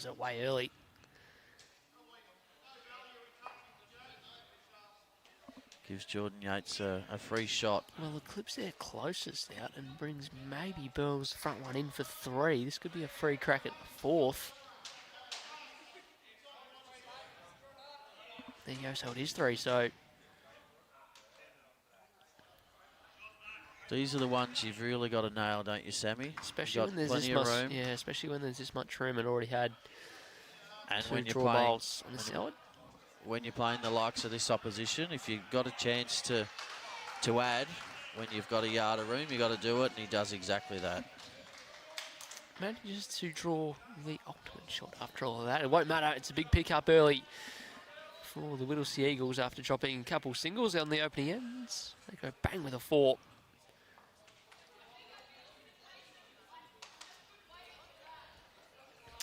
gives it away early. Gives Jordan Yates a free shot. Well, the clips their closest out and brings maybe Burle's front one in for 3. This could be a free crack at the 4th. There you go, so it is 3, so... These are the ones you've really got to nail, don't you, Sammy? Especially when there's this much room. Yeah, especially when there's this much room and already had and 2 when you're draw playing, bowls on the side. When you're playing the likes of this opposition, if you've got a chance to add, when you've got a yard of room, you've got to do it, and he does exactly that. Manages to draw the ultimate shot after all of that. It won't matter, it's a big pick-up early for the Whittlesea Eagles after dropping a couple singles on the opening ends. They go bang with a 4.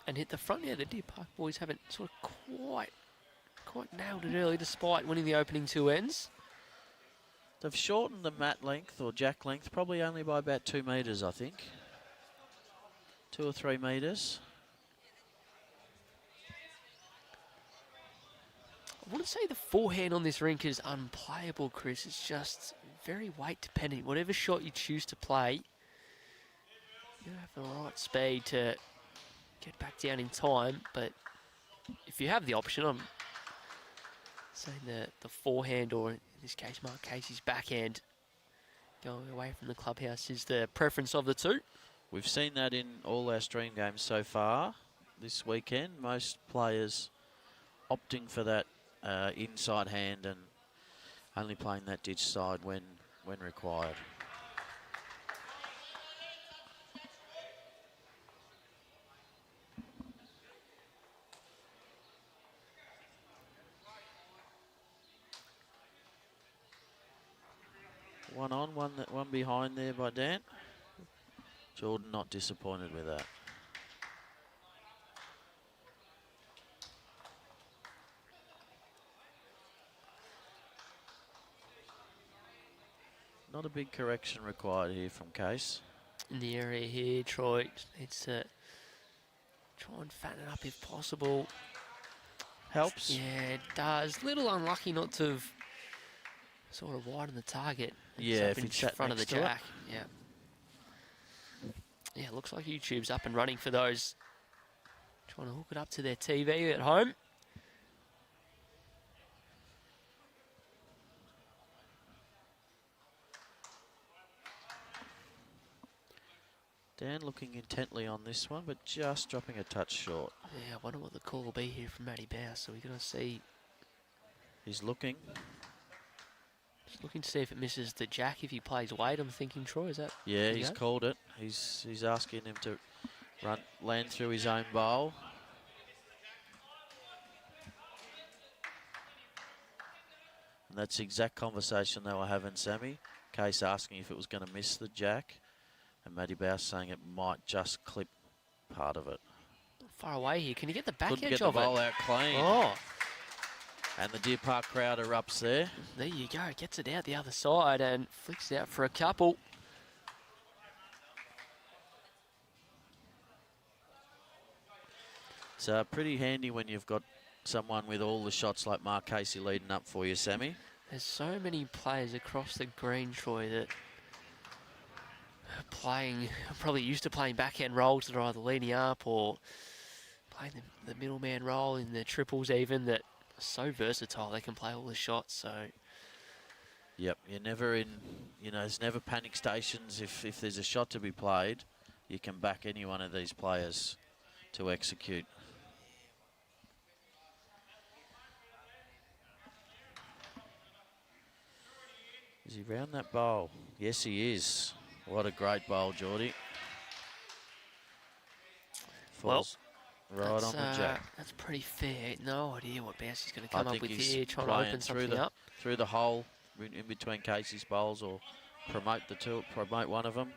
And hit the front. Yeah, the Deer Park boys haven't sort of quite nailed it early, despite winning the opening 2 ends. They've shortened the mat length or jack length probably only by about 2 metres, I think. 2 or 3 metres. I wouldn't say the forehand on this rink is unplayable, Chris. It's just very weight dependent. Whatever shot you choose to play, you have the right speed to get back down in time. But if you have the option, I'm saying the forehand, or in this case Mark Casey's backhand, going away from the clubhouse is the preference of the 2. We've seen that in all our stream games so far this weekend. Most players opting for that inside hand and only playing that ditch side when required. One on, one behind there by Dan. Jordan not disappointed with that. Not a big correction required here from Case. In the area here, Troy needs to try and fatten it up if possible. Helps. Yeah, it does. Little unlucky not to have sort of widened the target. Yeah, if in it's front of the jack. Yeah. Yeah, looks like YouTube's up and running for those trying to hook it up to their TV at home. Dan looking intently on this one, but just dropping a touch short. Yeah, I wonder what the call will be here from Matty Baus. So we're going to see. He's looking. Just looking to see if it misses the jack if he plays weight. I'm thinking, Troy, is that? Yeah, he's called it. He's asking him to land through his own bowl. And that's the exact conversation they were having, Sammy. Case asking if it was going to miss the jack, and Matty Baus saying it might just clip part of it. Far away here. Can he get the back edge of it? Couldn't get the bowl out clean. Oh. And the Deer Park crowd erupts there. There you go. Gets it out the other side and flicks it out for a couple. It's pretty handy when you've got someone with all the shots like Mark Casey leading up for you, Sammy. There's so many players across the green, Troy, that are probably used to playing backhand rolls that are either leading up or playing the middleman role in the triples even, that are so versatile. They can play all the shots, so... Yep, you're never in, there's never panic stations. If there's a shot to be played, you can back any one of these players to execute. Is he round that bowl? Yes, he is. What a great bowl, Geordie. Falls right on the jack. That's pretty fair. No idea what Baus is going to come up with here, trying to open something up. Through the hole in between Casey's bowls, or promote one of them.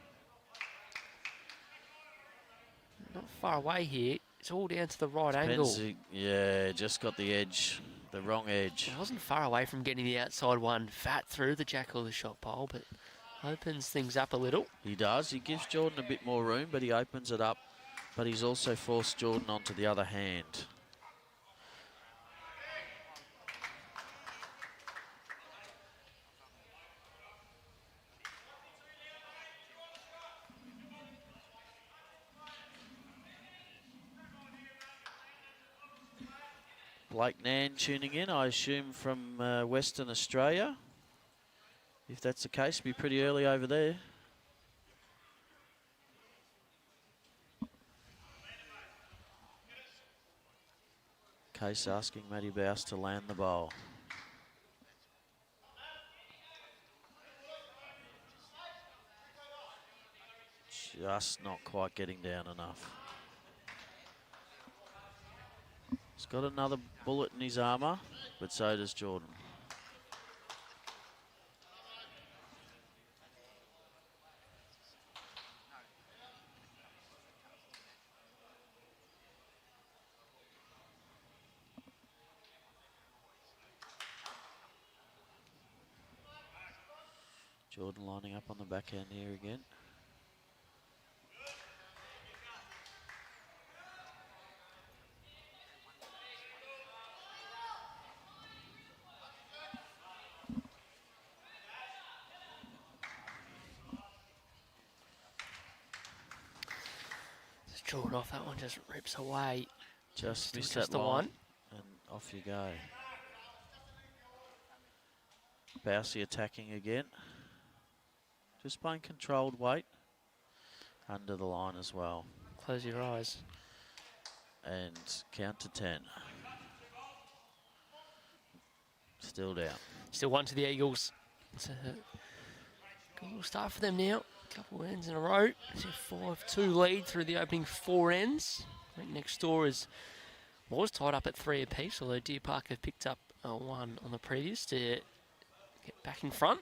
Not far away here. It's all down to the right angle. Yeah, just got the edge, the wrong edge. It wasn't far away from getting the outside one fat through the jack or the shot bowl, but opens things up a little. He does. He gives Jordan a bit more room, but he opens it up but he's also forced Jordan onto the other hand. Blake Nan tuning in, I assume from Western Australia. If that's the case, it'll be pretty early over there. Case asking Matty Baus to land the bowl. Just not quite getting down enough. He's got another bullet in his armour, but so does Jordan. Jordan lining up on the backhand here again. Just draw it off, that one just rips away. Just missed just that the line, one. and off you go. Bausey attacking again. Just playing controlled weight. Under the line as well. Close your eyes. And count to 10. Still down. Still 1 to the Eagles. It's a good little start for them now. Couple ends in a row. It's a 5-2 lead through the opening 4 ends. I think next door was tied up at 3 apiece, although Deer Park have picked up a 1 on the previous to get back in front.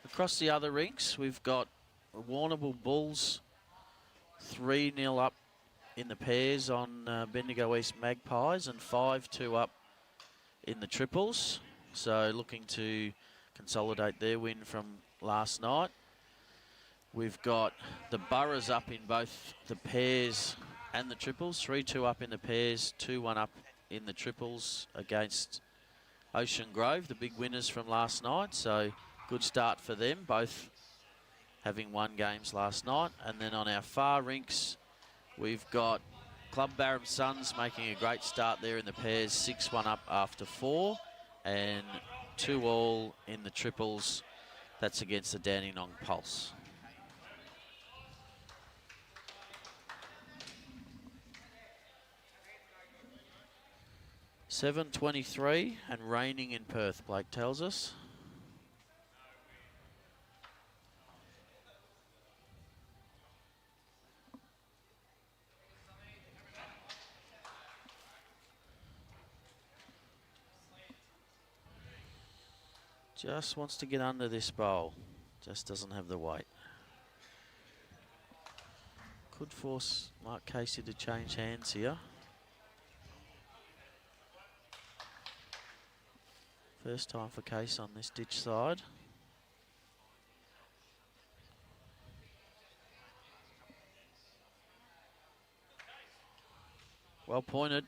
Across the other rinks, we've got Warrnambool Bulls 3-0 up in the pairs on Bendigo East Magpies and 5-2 up in the triples. So looking to consolidate their win from last night. We've got the Boroughs up in both the pairs and the triples. 3-2 up in the pairs, 2-1 up in the triples against Ocean Grove, the big winners from last night. So good start for them, both having won games last night. And then on our far rinks, we've got Club Barham Suns making a great start there in the pairs, 6-1 up after 4, and 2-all in the triples. That's against the Dandenong Pulse. .23 and raining in Perth, Blake tells us. Just wants to get under this bowl. Just doesn't have the weight. Could force Mark Casey to change hands here. First time for Case on this ditch side. Well pointed.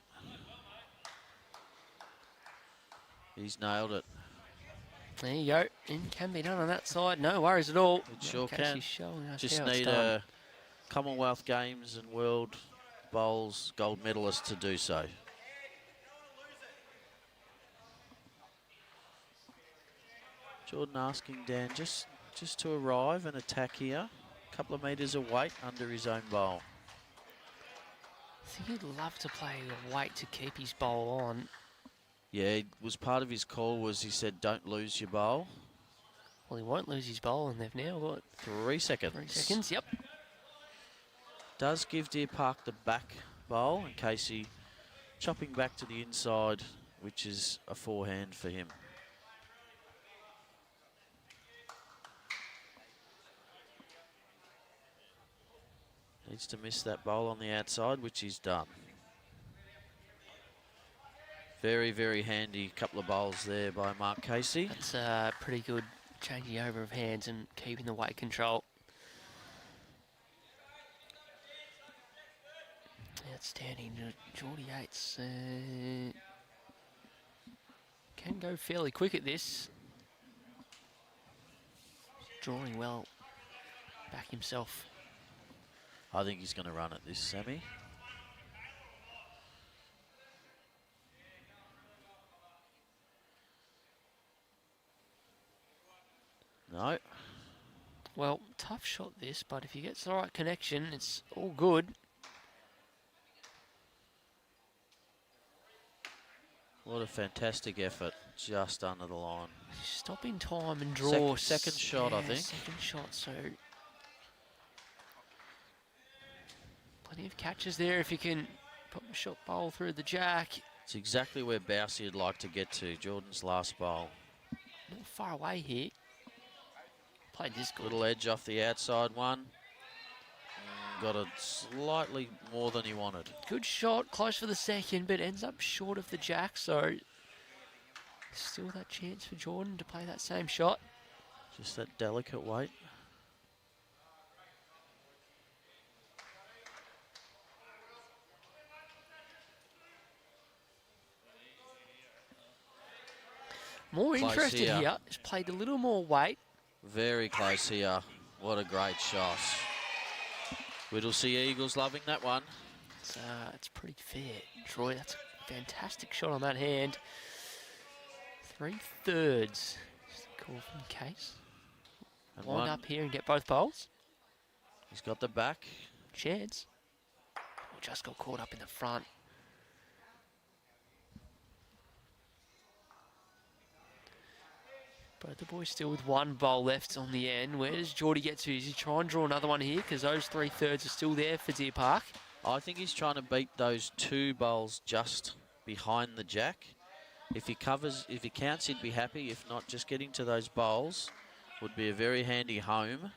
He's nailed it. There you go. It can be done on that side. No worries at all. It sure Casey's can. showing us Just how it's need done. a Commonwealth Games and World Bowls gold medalist to do so. Jordan asking Dan just to arrive and attack here. A couple of metres of weight under his own bowl. I think he'd love to play the weight to keep his bowl on. Yeah, it was part of his call was he said don't lose your bowl. Well, he won't lose his bowl, and they've now got 3 seconds. 3 seconds, yep. Does give Deer Park the back bowl, and Casey chopping back to the inside, which is a forehand for him. Needs to miss that bowl on the outside, which he's done. Very, very handy couple of bowls there by Mark Casey. That's pretty good changing over of hands and keeping the weight control. Geordie Yates can go fairly quick at this. Drawing well back himself. I think he's going to run at this semi. No. Well, tough shot this, but if he gets the right connection, it's all good. What a fantastic effort, just under the line. Stop in time and draw. Second shot, I think. Second shot, so plenty of catches there if you can put the shot bowl through the jack. It's exactly where Baus would like to get to, Jordan's last bowl. Not far away here. Played this good. Little edge off the outside one. Got it slightly more than he wanted. Good shot, close for the second, but ends up short of the jack, so still that chance for Jordan to play that same shot. Just that delicate weight. More Close interested here. here. Just played a little more weight. Very close here. What a great shot. WHITTLESEA Eagles loving that one. It's pretty fair, Troy. That's a fantastic shot on that hand. 3/3. Just a call from Case. And Wind one, up here and get both bowls. he's got the back. Chance. Just got caught up in the front. Both the boys still with one bowl left on the end. Where does Geordie get to? Does he try and draw another one here? Because those 3/3 are still there for Deer Park. I think he's trying to beat those two bowls just behind the jack. If he counts, he'd be happy. If not, just getting to those bowls would be a very handy home.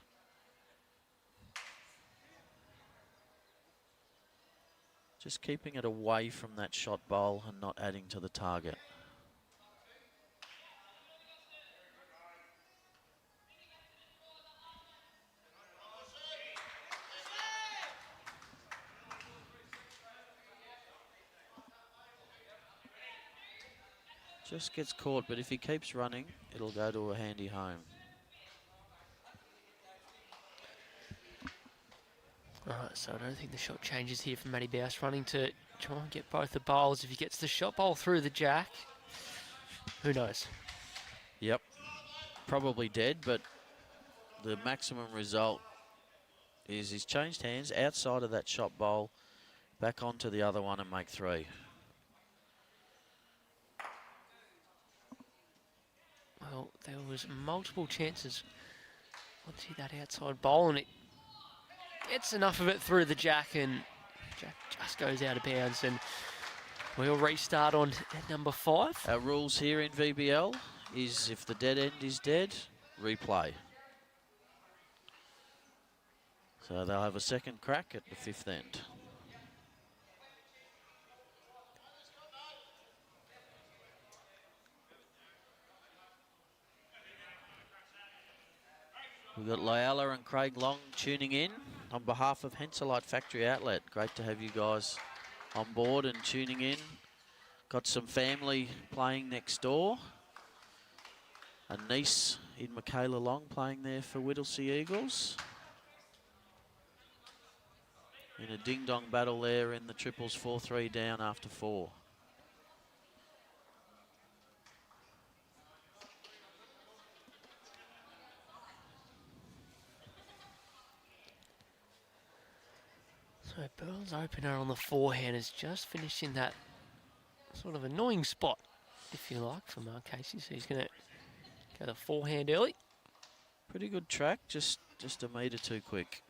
Just keeping it away from that shot bowl and not adding to the target. Just gets caught, but if he keeps running, it'll go to a handy home. Alright, so I don't think the shot changes here from Matty Baus, running to try and get both the bowls. If he gets the shot bowl through the jack, who knows? Yep, probably dead, but the maximum result is he's changed hands outside of that shot bowl, back onto the other one and make 3. Well, there was multiple chances once he that outside bowl, and it gets enough of it through the jack, and jack just goes out of bounds, and we'll restart on number 5. Our rules here in VBL is if the dead end is dead, replay. So they'll have a second crack at the 5th end. We've got Loyola and Craig Long tuning in on behalf of Henselite Factory Outlet. Great to have you guys on board and tuning in. Got some family playing next door. A niece in Michaela Long playing there for WHITTLESEA Eagles. In a ding-dong battle there in the triples, 4-3 down after 4. So Burle's opener on the forehand is just finishing that sort of annoying spot, if you like, for Mark Casey. So he's going to go the forehand early. Pretty good track, just a metre too quick.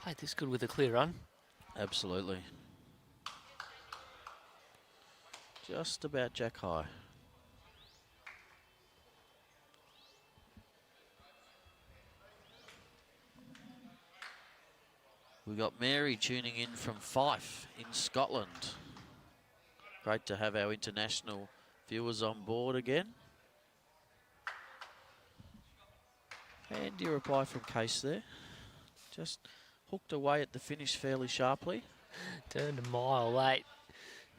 Played this good with a clear run. Absolutely. Just about jack high. We got Mary tuning in from Fife in Scotland. Great to have our international viewers on board again. Handy reply from Case there. Just hooked away at the finish fairly sharply. Turned a mile late.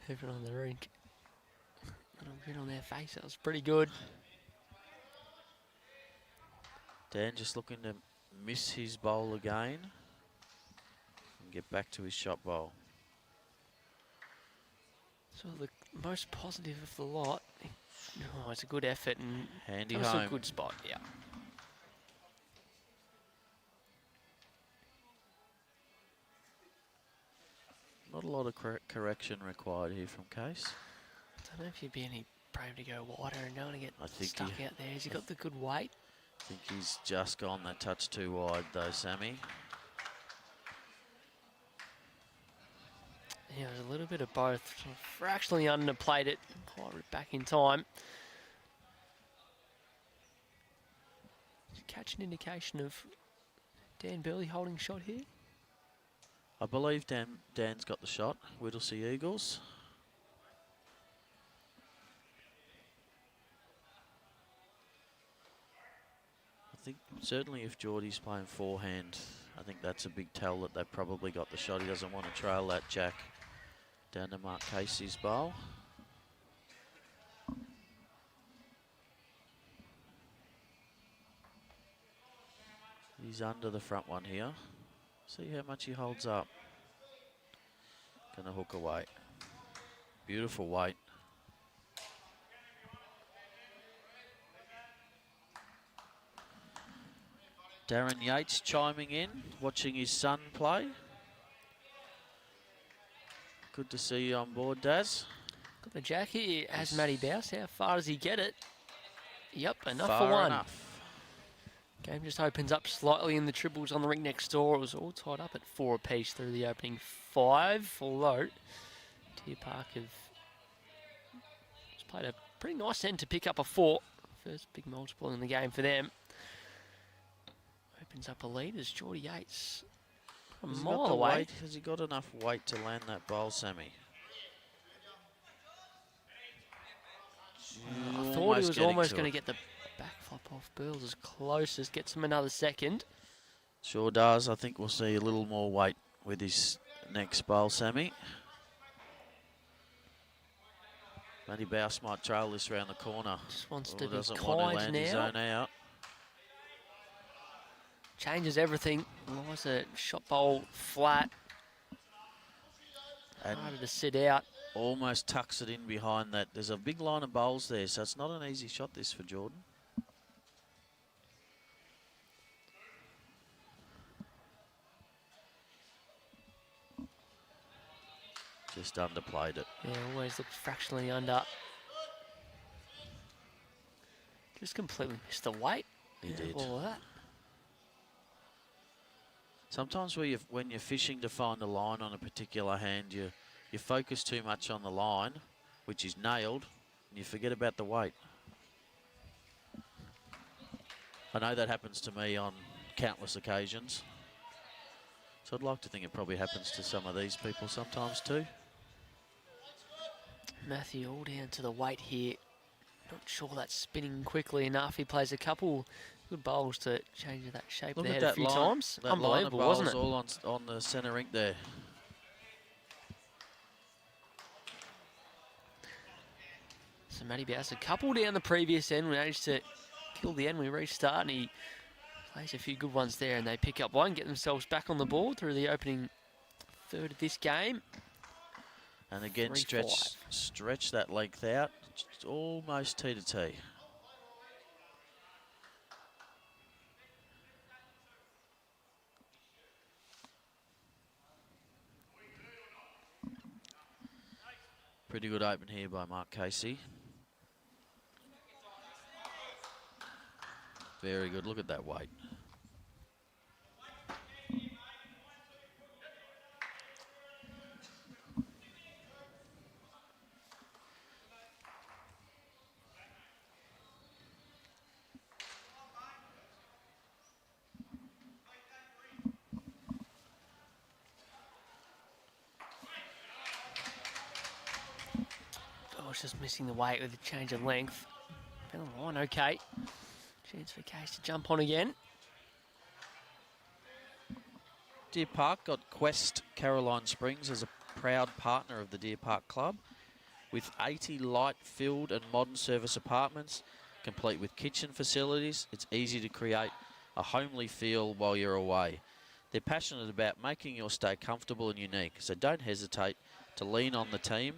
Everyone on the rink. Little grin on their face. That was pretty good. Dan just looking to miss his bowl again and get back to his shot bowl. So the most positive of the lot. Oh, it's a good effort and Handy that was home. a good spot, yeah. Not a lot of correction required here from Case. I don't know if you'd be any brave to go wider and don't want to get stuck out there. Has he got the good weight? I think he's just gone that touch too wide though, Sammy. Yeah, there's a little bit of both. Sort of fractionally underplayed it, quite it back in time. Did you catch an indication of Dan Burleigh holding shot here? I believe Dan's got the shot. Whittlesea Eagles. I think certainly if Geordie's playing forehand, I think that's a big tell that they've probably got the shot. He doesn't want to trail that jack down to Mark Casey's bowl. He's under the front one here. See how much he holds up. Gonna hook away. Beautiful weight. Darren Yates chiming in, watching his son play. Good to see you on board, Daz. Got the jack here, has Matty Baus. How far does he get it? Yep, enough Far for one. enough. Game just opens up slightly in the triples on the rink next door. It was all tied up at 4 apiece through the opening 5. Although Deer Park have just played a pretty nice end to pick up a 4. First big multiple in the game for them. Opens up a lead as Geordie Yates a mile away. Has he got enough weight to land that bowl, Sammy? I thought he was almost going to get the back flop off. Burleigh is closest. Gets him another second. Sure does. I think we'll see a little more weight with his next bowl, Sammy. Matty Baus might trail this round the corner. Just wants to be doesn't want to kind land his own now. out. Changes everything. Lies a shot bowl flat. And harder to sit out. almost tucks it in behind that. There's a big line of bowls there, so it's not an easy shot this for Jordan. Just underplayed it. Yeah, always looked fractionally under. Just completely missed the weight. He did. All of that. Sometimes when you're fishing to find a line on a particular hand, you focus too much on the line, which is nailed, and you forget about the weight. I know that happens to me on countless occasions. So I'd like to think it probably happens to some of these people sometimes too. Matthew all down to the weight here. Not sure that's spinning quickly enough. He plays a couple good bowls to change that shape of the head a few times. Unbelievable, wasn't it? All on the centre rink there. So Matty Baus a couple down the previous end. We managed to kill the end. We restart and he plays a few good ones there and they pick up one, get themselves back on the board through the opening third of this game. And again, 3-5. stretch that length out. Just almost tee to tee. Pretty good open here by Mark Casey. Very good. Look at that weight. just missing the weight with a change of length. Been on the line, okay. Chance for Case to jump on again. Deer Park got Quest Caroline Springs as a proud partner of the Deer Park Club, with 80 light-filled and modern service apartments, complete with kitchen facilities. It's easy to create a homely feel while you're away. They're passionate about making your stay comfortable and unique, so don't hesitate to lean on the team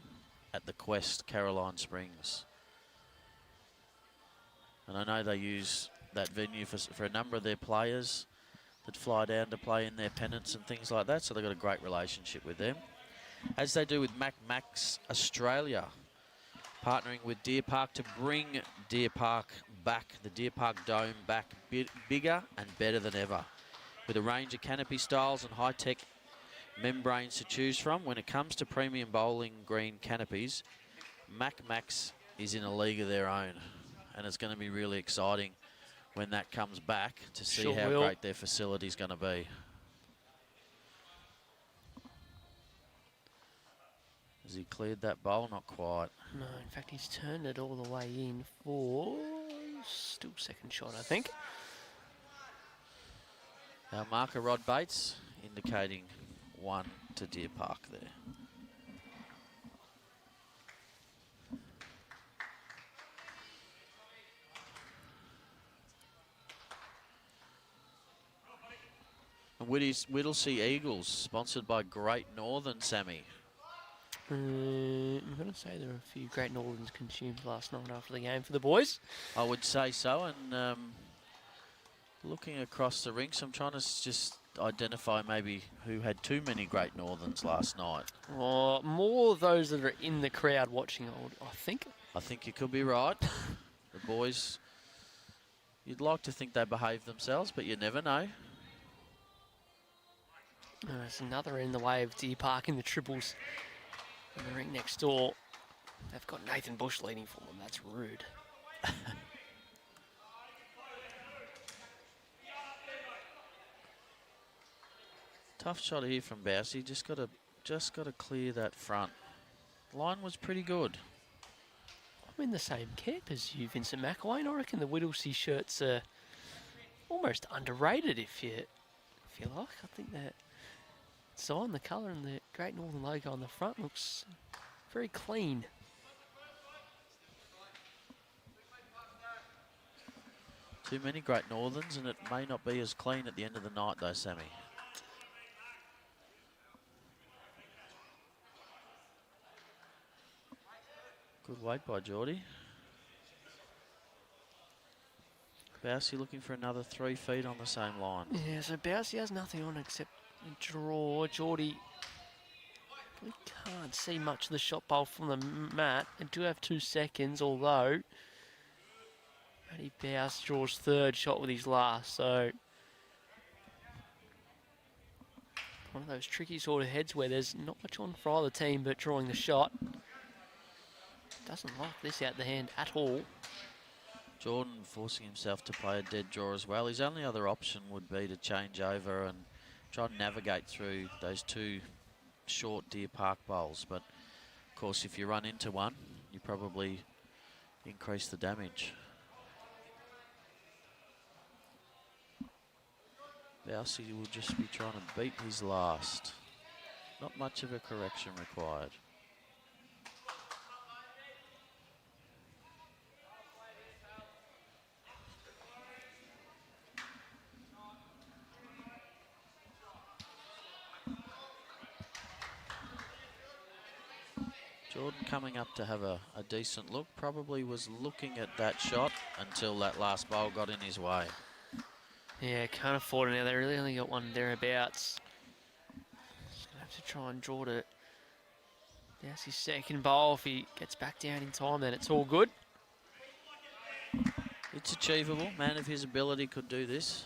at the Quest Caroline Springs. And I know they use that venue for a number of their players that fly down to play in their pennants and things like that, so they've got a great relationship with them. As they do with Max Australia, partnering with Deer Park to bring Deer Park back, the Deer Park Dome back bigger and better than ever. With a range of canopy styles and high-tech membranes to choose from, when it comes to premium bowling green canopies, Max is in a league of their own. And it's going to be really exciting when that comes back to see how great their facility is going to be. Has he cleared that bowl? Not quite. No, in fact, he's turned it all the way in for still second shot, I think. Our marker, Rod Bates, indicating 1 to Deer Park there. And Whittlesea Eagles, sponsored by Great Northern, Sammy. I'm going to say there were a few Great Northerns consumed last night after the game for the boys. I would say so, and looking across the rinks, I'm trying to just identify maybe who had too many Great Northerns last night. Or more those that are in the crowd watching, I think. I think you could be right. The boys, you'd like to think they behave themselves, but you never know. There's another in the way of Deer Park in the triples in the ring next door. They've got Nathan Bush leading for them. That's rude. Tough shot here from Baus. Just got to clear that front. Line was pretty good. I'm in the same camp as you, Vincent McElwain. I reckon the Whittlesea shirts are almost underrated if you like. I think that sign, the colour and the Great Northern logo on the front looks very clean. Too many Great Northerns, and it may not be as clean at the end of the night though, Sammy. Good weight by Geordie. Baus looking for another 3 feet on the same line. Yeah, so Baus has nothing on except a draw. Geordie really can't see much of the shot bowl from the mat. They do have 2 seconds, although Matty Baus draws third shot with his last, so one of those tricky sort of heads where there's not much on for either team but drawing the shot. Doesn't like this out the hand at all. Jordan forcing himself to play a dead draw as well. His only other option would be to change over and try and navigate through those 2 short Deer Park bowls. But, of course, if you run into one, you probably increase the damage. Baus will just be trying to beat his last. Not much of a correction required. Jordan coming up to have a decent look. Probably was looking at that shot until that last bowl got in his way. Yeah, can't afford it now. They really only got one thereabouts. Just going to have to try and draw to That's his second bowl. If he gets back down in time, then it's all good. It's achievable. Man of his ability could do this.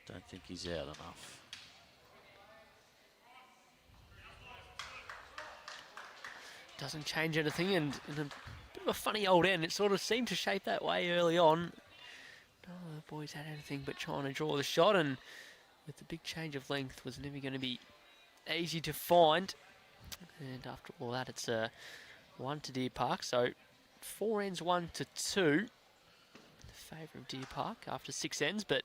Don't think he's out enough. Doesn't change anything, and in a bit of a funny old end. It sort of seemed to shape that way early on. Oh, the boys had anything but trying to draw the shot, and with the big change of length was never going to be easy to find. And after all that, it's a 1 to Deer Park, so 4 ends 1 to 2 in favour of Deer Park after 6 ends, but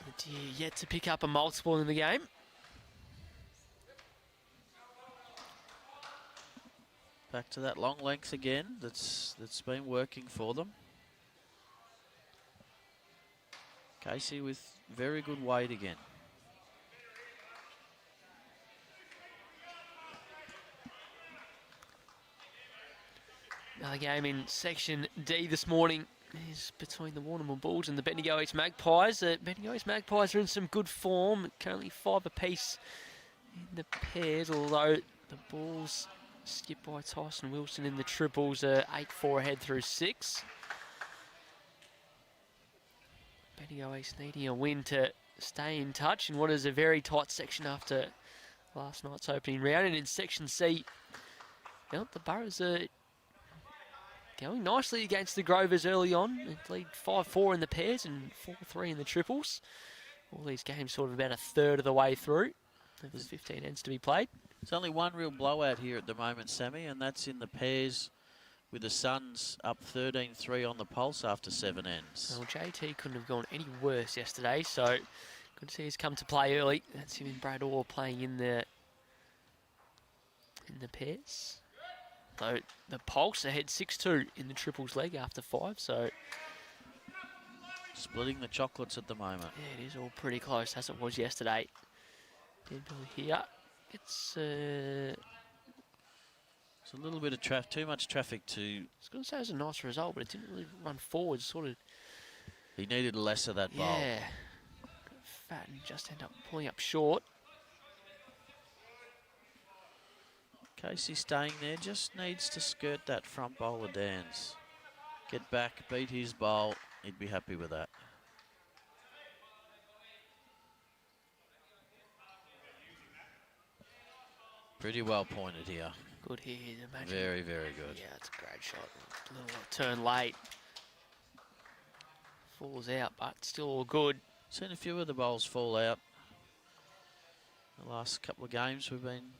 the Deer yet to pick up a multiple in the game. Back to that long length again. That's been working for them. Casey with very good weight again. Another game in Section D this morning is between the Warrnambool Bulls and the Bendigo East Magpies. The Bendigo East Magpies are in some good form, currently 5 apiece in the pairs, although the Bulls, skipped by Tyson Wilson in the triples, are 8-4 ahead through 6. Bendigo East needing a win to stay in touch in what is a very tight section after last night's opening round. And in Section C, well, the Boroughs are going nicely against the Grovers early on. They lead 5-4 in the pairs and 4-3 in the triples. All these games sort of about a third of the way through. There's 15 ends to be played. There's only one real blowout here at the moment, Sammy, and that's in the pairs with the Suns up 13-3 on the pulse after 7 ends. Well, JT couldn't have gone any worse yesterday, so good to see he's come to play early. That's him and Brad Orr playing in the pairs. Though the Pulse ahead 6-2 in the triples leg after 5, so Splitting the chocolates at the moment. yeah, it is all pretty close as it was yesterday. Denville here. It's a little bit of too much traffic to. I was going to say it was a nice result, but it didn't really run forward. Sort of. He needed less of that bowl. Yeah. Fat and just end up pulling up short. Casey staying there, just needs to skirt that front bowler Dan's. Get back, beat his bowl, he'd be happy with that. Pretty well pointed here. Good here, imagine. Very, very good. Yeah, it's a great shot. A little turn late. Falls out, but still all good. Seen a few of the bowls fall out. The last couple of games we've been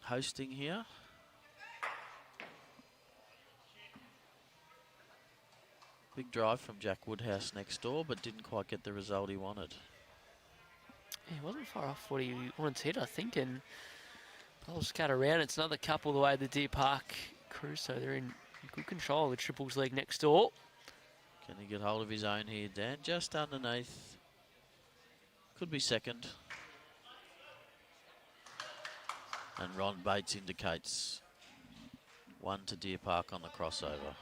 hosting here. Big drive from Jack Woodhouse next door, but didn't quite get the result he wanted. Yeah, he wasn't far off what he wanted to hit, I think, and bowls cut around. It's another couple the way of the Deer Park crew, so they're in good control of the triples leg next door. Can he get hold of his own here, Dan? Just underneath. Could be second. And Ron Bates indicates 1 to Deer Park on the crossover.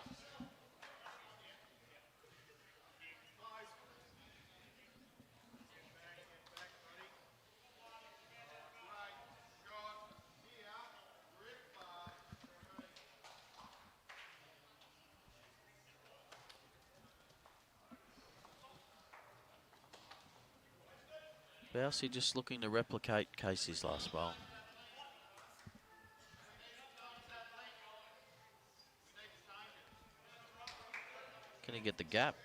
Baus just looking to replicate Casey's last bowl. Can he get the gap?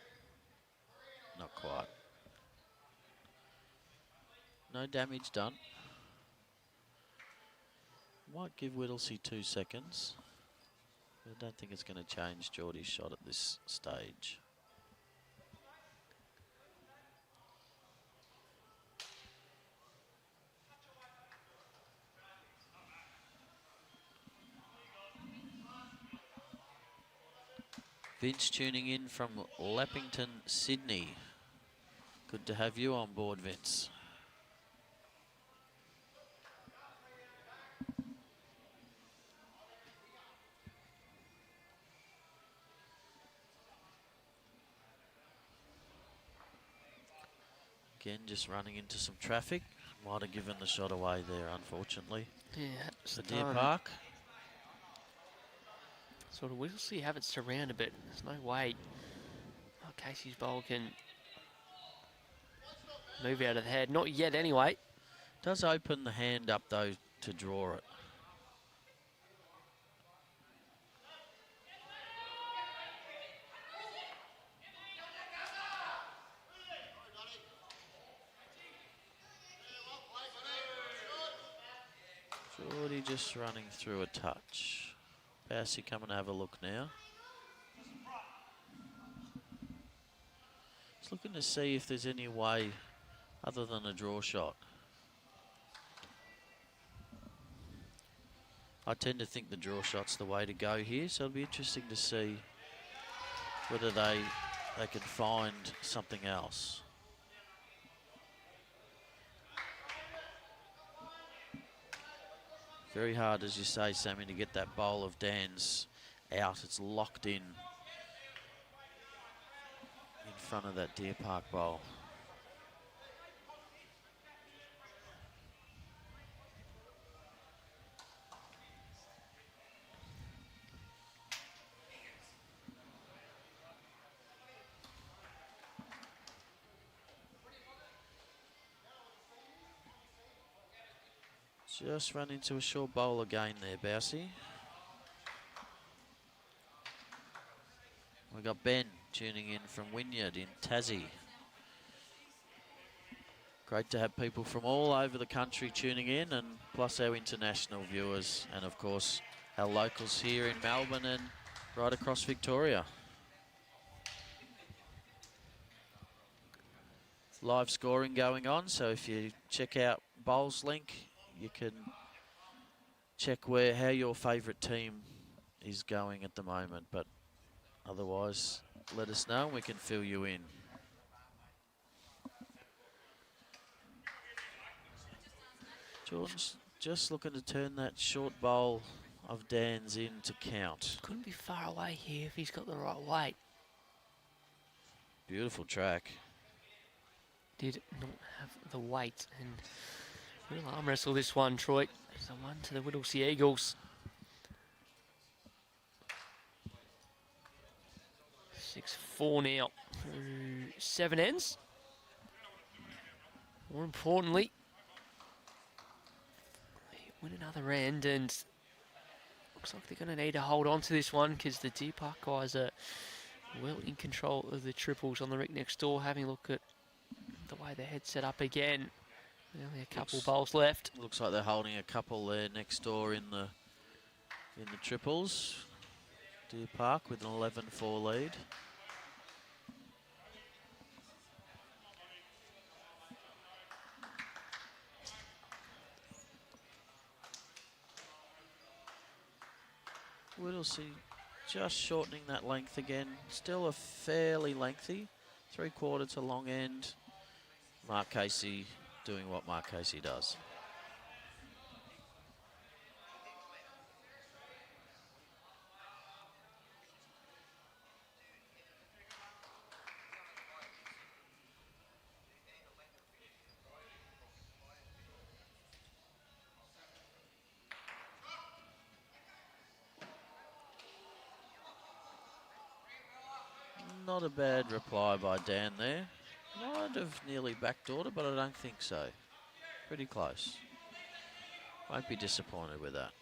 Not quite. No damage done. Might give Whittlesea 2 seconds. I don't think it's going to change Geordie's shot at this stage. Vince tuning in from Leppington, Sydney. Good to have you on board, Vince. Again, just running into some traffic. Might have given the shot away there, unfortunately. Yeah, The Deer Park. Sort of Whittlesea have it surround a bit. There's no way Casey's bowl can move out of the head. Not yet, anyway. Does open the hand up, though, to draw it. Geordie just running through a touch. Bassey, come and have a look now. Just looking to see if there's any way other than a draw shot. I tend to think the draw shot's the way to go here, so it'll be interesting to see whether they can find something else. Very hard, as you say, Sammy, to get that bowl of Dan's out. It's locked in front of that Deer Park bowl. Just run into a short bowl again there, Bausey. We've got Ben tuning in from Wynyard in Tassie. Great to have people from all over the country tuning in, and plus our international viewers, and of course our locals here in Melbourne and right across Victoria. Live scoring going on, so if you check out Bowls link, you can check how your favourite team is going at the moment, but otherwise let us know and we can fill you in. Jordan's just looking to turn that short bowl of Dan's in to count. Couldn't be far away here if he's got the right weight. Beautiful track. Did not have the weight, and we'll arm wrestle this one, Troy. It's a one to the WHITTLESEA Eagles. 6-4 now through 7 ends. More importantly, they win another end, and looks like they're going to need to hold on to this one because the Deer Park guys are well in control of the triples on the rink next door. Having a look at the way their head's set up again. Only a couple bowls left. Looks like they're holding a couple there next door in the triples. Deer Park with an 11-4 lead. Whittlesea just shortening that length again. Still a fairly lengthy, 3/4 to long end. Mark Casey doing what Mark Casey does. Not a bad reply by Dan there. Might have nearly backdoored it, but I don't think so. Pretty close. Won't be disappointed with that.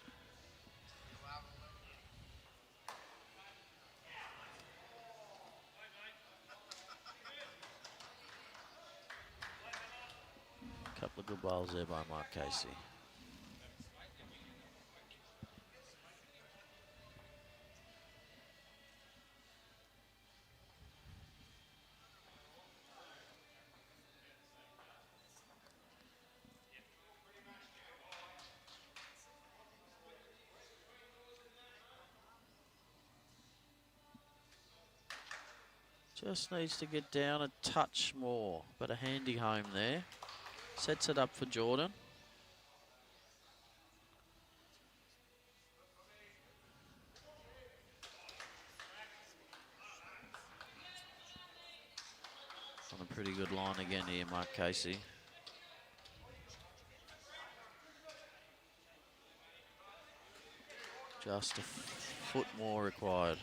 Couple of good bowls there by Mark Casey. Just needs to get down a touch more, but a handy home there. Sets it up for Jordan. On a pretty good line again here, Mark Casey. Just a foot more required.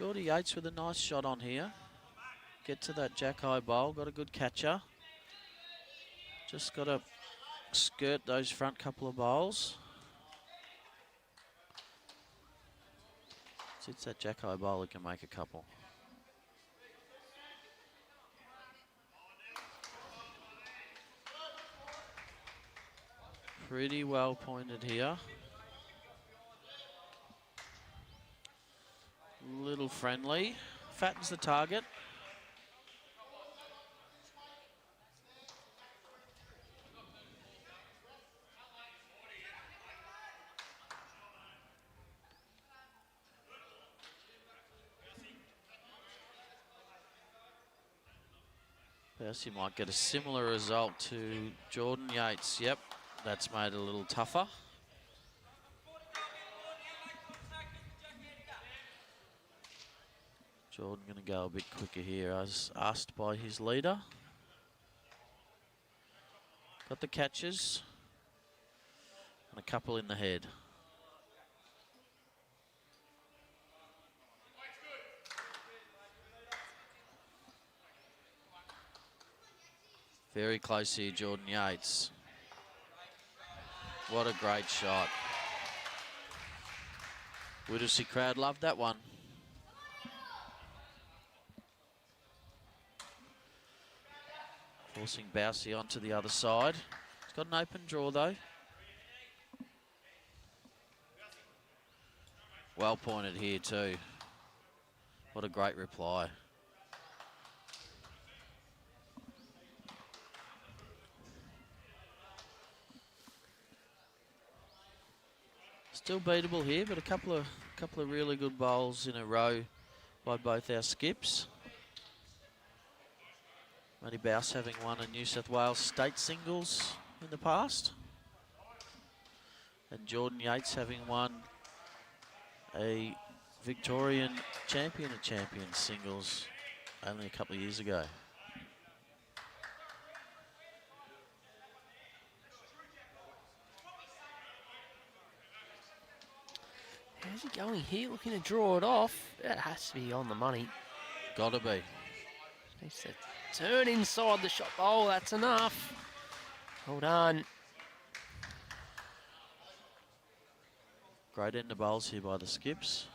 Geordie Yates with a nice shot on here. Get to that jack-high bowl. Got a good catcher. Just got to skirt those front couple of bowls. If it's that jack-high bowl, it can make a couple. Pretty well pointed here. Little friendly. Fattens the target. Percy might get a similar result to Jordan Yates. Yep, that's made it a little tougher. Jordan going to go a bit quicker here as asked by his leader. Got the catches and a couple in the head. Very close here, Jordan Yates. What a great shot. Whittlesea crowd loved that one. Forcing Baus onto the other side. He's got an open draw though. Well pointed here too. What a great reply. Still beatable here, but a couple of really good bowls in a row by both our skips. Matty Baus having won a New South Wales state singles in the past. And Jordan Yates having won a Victorian champion of champions singles only a couple of years ago. How's he going here? Looking to draw it off. That has to be on the money. Gotta be. Needs to turn inside the shot bowl. That's enough. Well done. Great end of bowls here by the skips.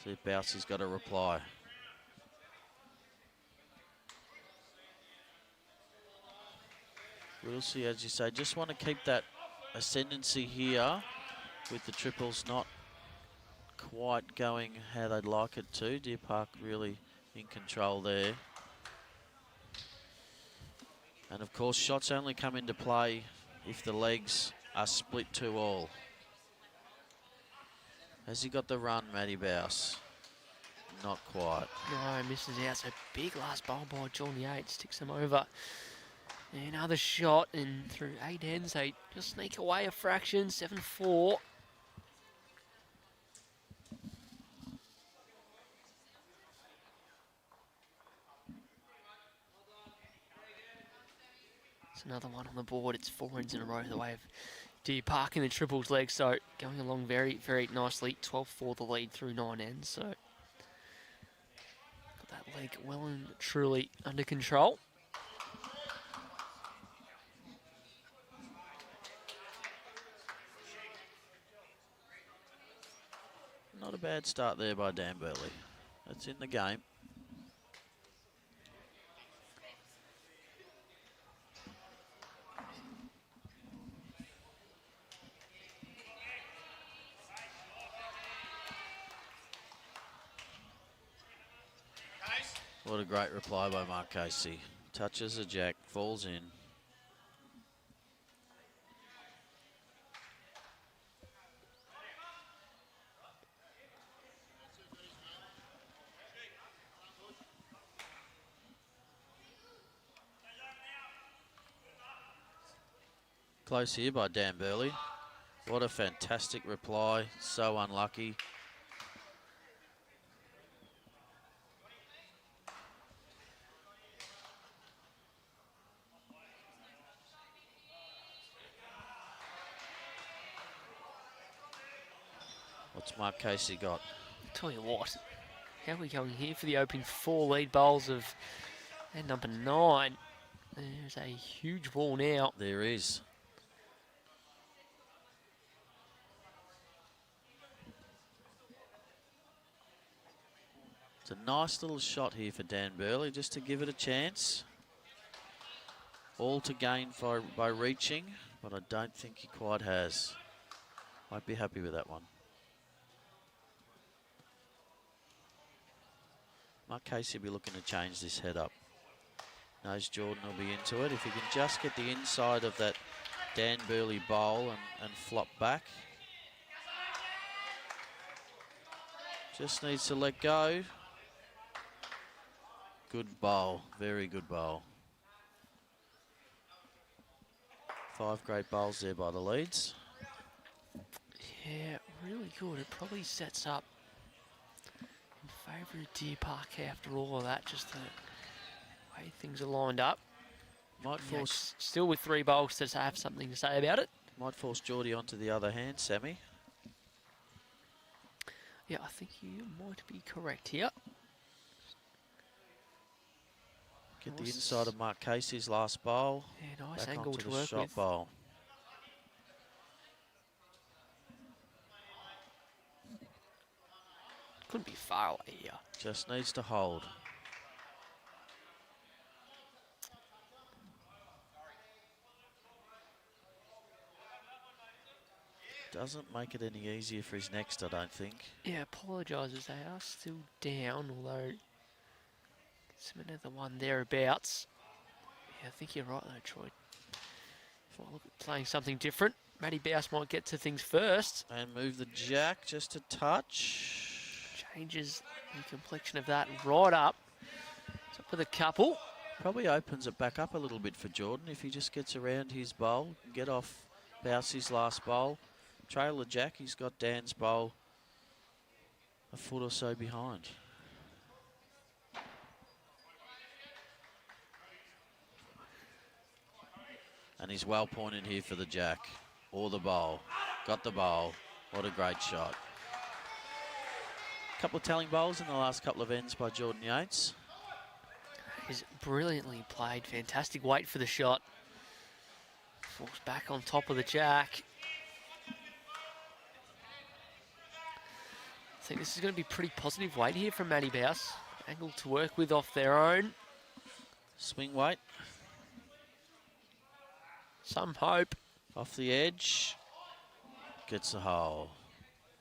See if Bowsey's got a reply. We'll see, as you say, just want to keep that ascendancy here with the triples not quite going how they'd like it to. Deer Park really in control there. And of course, shots only come into play if the legs are split 2-all. Has he got the run, Matty Baus? Not quite. No, misses out. So big last bowl by John Yates. Sticks him over. Another shot, and through 8 ends, they just sneak away a fraction. 7-4. It's another one on the board. It's 4 ends in a row the way of Deer Park in the triples leg. So going along very, very nicely. 12-4 the lead through 9 ends. So got that leg well and truly under control. Not a bad start there by Dan Burleigh. That's in the game. What a great reply by Mark Casey. Touches a jack, falls in. Close here by Dan Burleigh. What a fantastic reply. So unlucky. What's Mark Casey got? Tell you what, how are we going here for the opening 4 lead bowls of and number 9? There's a huge ball now. There is. It's a nice little shot here for Dan Burleigh, just to give it a chance. All to gain by reaching, but I don't think he quite has. Might be happy with that one. Mark Casey will be looking to change this head up. Knows Jordan will be into it. If he can just get the inside of that Dan Burleigh bowl and flop back. Just needs to let go. Good bowl, very good bowl. 5 great bowls there by the leads. Yeah, really good. It probably sets up in favour of Deer Park after all of that, just the way things are lined up. Might force... Still with 3 bowls to have something to say about it. Might force Geordie onto the other hand, Sammy. Yeah, I think you might be correct here. Get the inside of Mark Casey's last bowl. Yeah, nice back angle onto to the work shot with. bowl. Couldn't be far away here. Just needs to hold. Doesn't make it any easier for his next, I don't think. Yeah, apologises. They are still down, although some another one thereabouts. Yeah, I think you're right though, Troy. If I look at playing something different, Matty Baus might get to things first. And move the jack just a touch. Changes the complexion of that right up. It's up with a couple. Probably opens it back up a little bit for Jordan if he just gets around his bowl, get off Baus's last bowl. Trail the jack, he's got Dan's bowl a foot or so behind. And he's well pointed here for the jack or the bowl. Got the bowl. What a great shot. Couple of telling bowls in the last couple of ends by Jordan Yates. He's brilliantly played. Fantastic weight for the shot. Falls back on top of the jack. I think this is going to be pretty positive weight here from Matty Baus. Angle to work with off their own. Swing weight. Some hope. Off the edge. Gets the hole.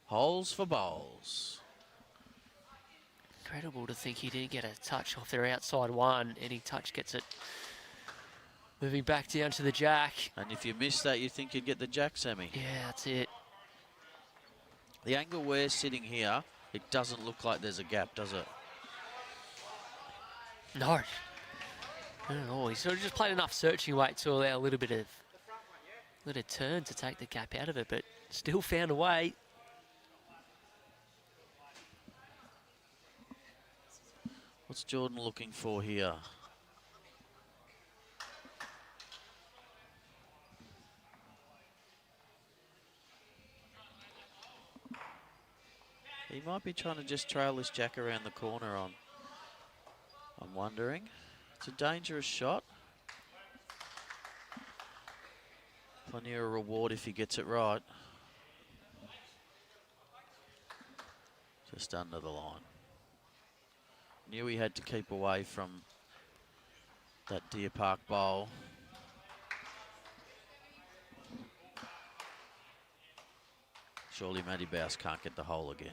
Holes for bowls. Incredible to think he didn't get a touch off their outside one. Any touch gets it moving back down to the jack. And if you miss that, you think you'd get the jack, Sammy. Yeah, that's it. The angle we're sitting here, it doesn't look like there's a gap, does it? No. Not at all. He's sort of just played enough searching weight to allow a little bit of turn to take the gap out of it, but still found a way. What's Jordan looking for here? He might be trying to just trail this jack around the corner on. I'm wondering. It's a dangerous shot. Plenty of reward if he gets it right. Just under the line. Knew he had to keep away from that Deer Park bowl. Surely Matty Baus can't get the hole again.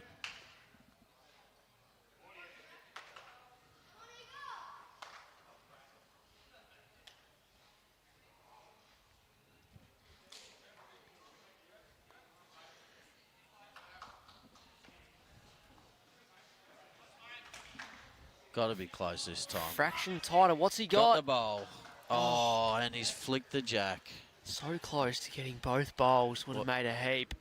Got to be close this time. Fraction tighter. What's he Got got? the bowl. Oh, and he's flicked the jack. So close to getting both bowls. Would have made a heap.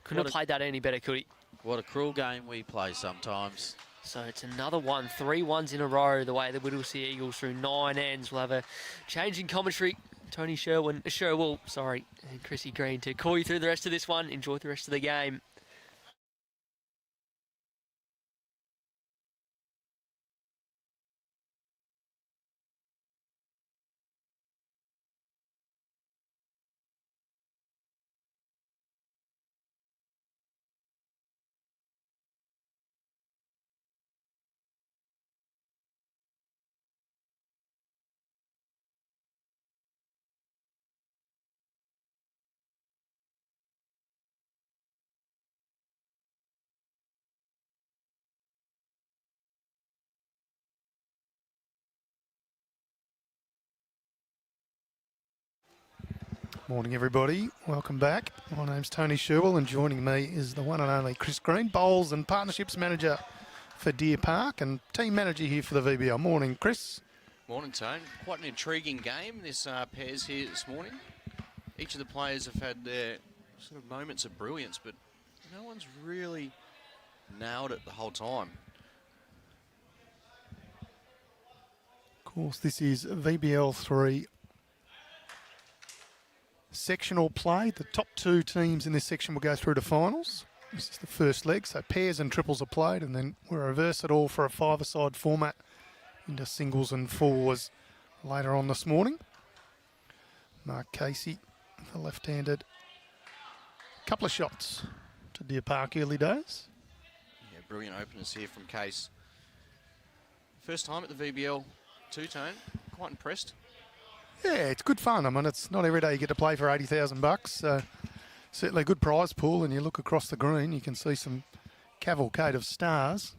Couldn't have played that any better, could he? What a cruel game we play sometimes. So it's another one. 3 ones in a row, the way the WHITTLESEA Eagles through 9 ends. We'll have a change in commentary. Tony Sherwell, sorry, and Chrissy Green to call you through the rest of this one. Enjoy the rest of the game. Morning, everybody. Welcome back. My name's Tony Sherwell, and joining me is the one and only Chris Green, Bowls and Partnerships Manager for Deer Park and Team Manager here for the VBL. Morning, Chris. Morning, Tone. Quite an intriguing game, this pairs here this morning. Each of the players have had their sort of moments of brilliance, but no one's really nailed it the whole time. Of course, this is VBL3 Sectional play. The top two teams in this section will go through to finals. This is the first leg, so pairs and triples are played, and then we'll reverse it all for a five-a-side format into singles and fours later on this morning. Mark Casey, the left-handed. Couple of shots to Deer Park early days. Yeah, brilliant openers here from Case. First time at the VBL two-tone. Quite impressed. Yeah, it's good fun. I mean, it's not every day you get to play for $80,000. So certainly a good prize pool, and you look across the green, you can see some cavalcade of stars.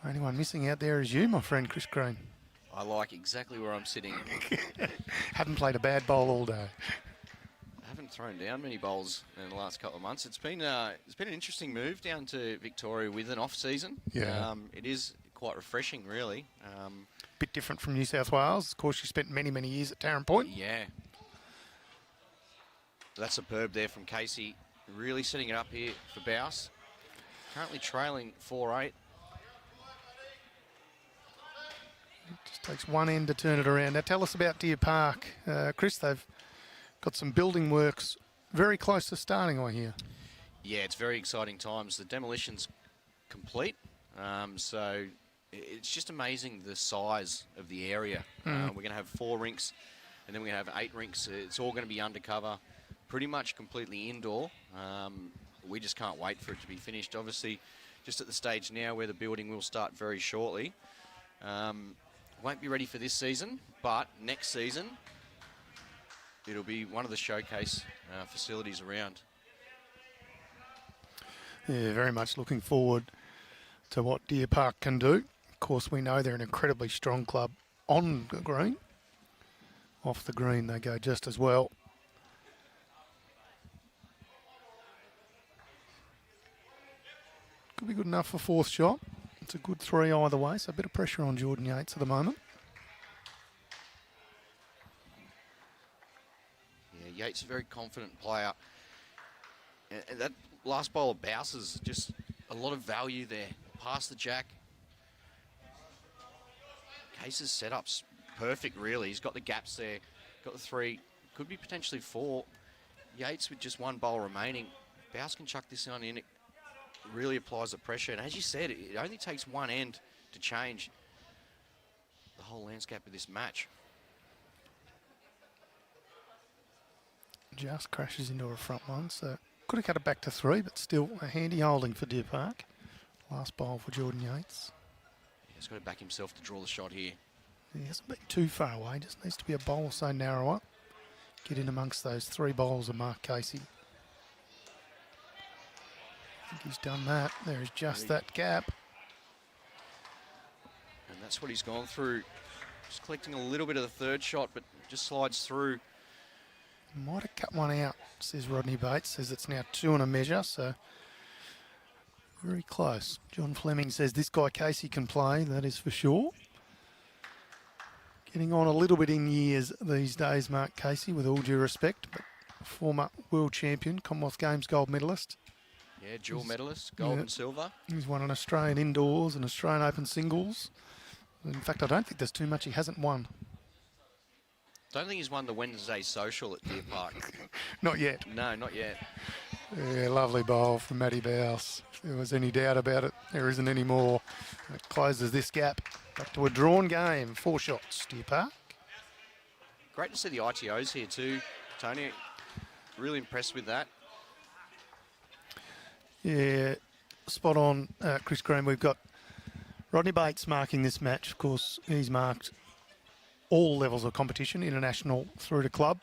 Only one missing out there is you, my friend Chris Green. I like exactly where I'm sitting. Haven't played a bad bowl all day. I haven't thrown down many bowls in the last couple of months. It's been an interesting move down to Victoria with an off season. Yeah. It is quite refreshing, really. Bit different from New South Wales. Of course, you spent many, many years at Tarrant Point. Yeah. That's superb there from Casey. Really setting it up here for Baus. Currently trailing 4-8. Just takes one end to turn it around. Now tell us about Deer Park. Chris, they've got some building works very close to starting, I hear. Yeah, it's very exciting times. The demolition's complete. So it's just amazing the size of the area. We're going to have 4 rinks, and then we're going to have 8 rinks. It's all going to be undercover, pretty much completely indoor. We just can't wait for it to be finished. Obviously, just at the stage now where the building will start very shortly. Won't be ready for this season, but next season, it'll be one of the showcase facilities around. Yeah, very much looking forward to what Deer Park can do. Of course, we know they're an incredibly strong club on the green. Off the green, they go just as well. Could be good enough for fourth shot. It's a good 3 either way, so a bit of pressure on Jordan Yates at the moment. Yeah, Yates is a very confident player. And that last bowl of Baus is just a lot of value there. Past the jack. Case's setup's perfect, really. He's got the gaps there. Got the 3. Could be potentially 4. Yates with just 1 bowl remaining. Baus can chuck this on in. It really applies the pressure. And as you said, it only takes one end to change the whole landscape of this match. Just crashes into a front one, so could have cut it back to 3, but still a handy holding for Deer Park. Last bowl for Jordan Yates. He's got to back himself to draw the shot here. He hasn't been too far away, just needs to be a bowl so narrower. Get in amongst those 3 bowls of Mark Casey. I think he's done that. There is just that gap. And that's what he's gone through. Just collecting a little bit of the 3rd shot, but just slides through. Might have cut one out, says Rodney Bates. Says it's now 2 and a measure, so very close. John Fleming says this guy Casey can play, that is for sure. Getting on a little bit in years these days, Mark Casey, with all due respect, but former world champion, Commonwealth Games gold medalist. Yeah, dual medalist, gold and silver. He's won an Australian indoors and Australian Open singles. In fact, I don't think there's too much he hasn't won. Don't think he's won the Wednesday social at Deer Park. Not yet. No, not yet. Yeah, lovely bowl from Matty Baus. If there was any doubt about it, there isn't any more. It closes this gap. Back to a drawn game. 4 shots, Deer Park. Great to see the ITOs here too, Tony. Really impressed with that. Yeah, spot on, Chris Graham. We've got Rodney Bates marking this match. Of course, he's marked all levels of competition, international through to club.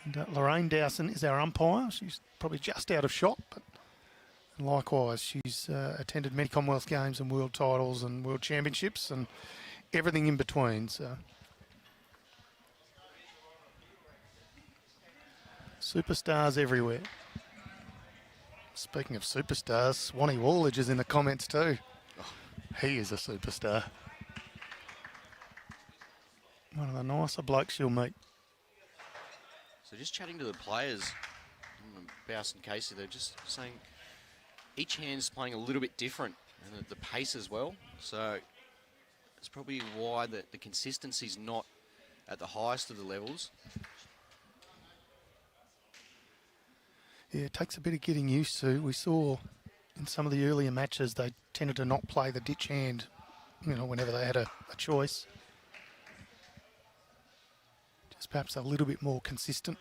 And Lorraine Dowson is our umpire. She's probably just out of shot, but likewise, she's attended many Commonwealth Games and world titles and world championships and everything in between. So Superstars everywhere. Speaking of superstars, Swanee Wallage is in the comments too. He is a superstar. One of the nicer blokes you'll meet. So just chatting to the players, Baus and Casey, they're just saying each hand's playing a little bit different, and the pace as well. So it's probably why the consistency's not at the highest of the levels. Yeah, it takes a bit of getting used to. We saw in some of the earlier matches they tended to not play the ditch hand, you know, whenever they had a choice. Just perhaps a little bit more consistent.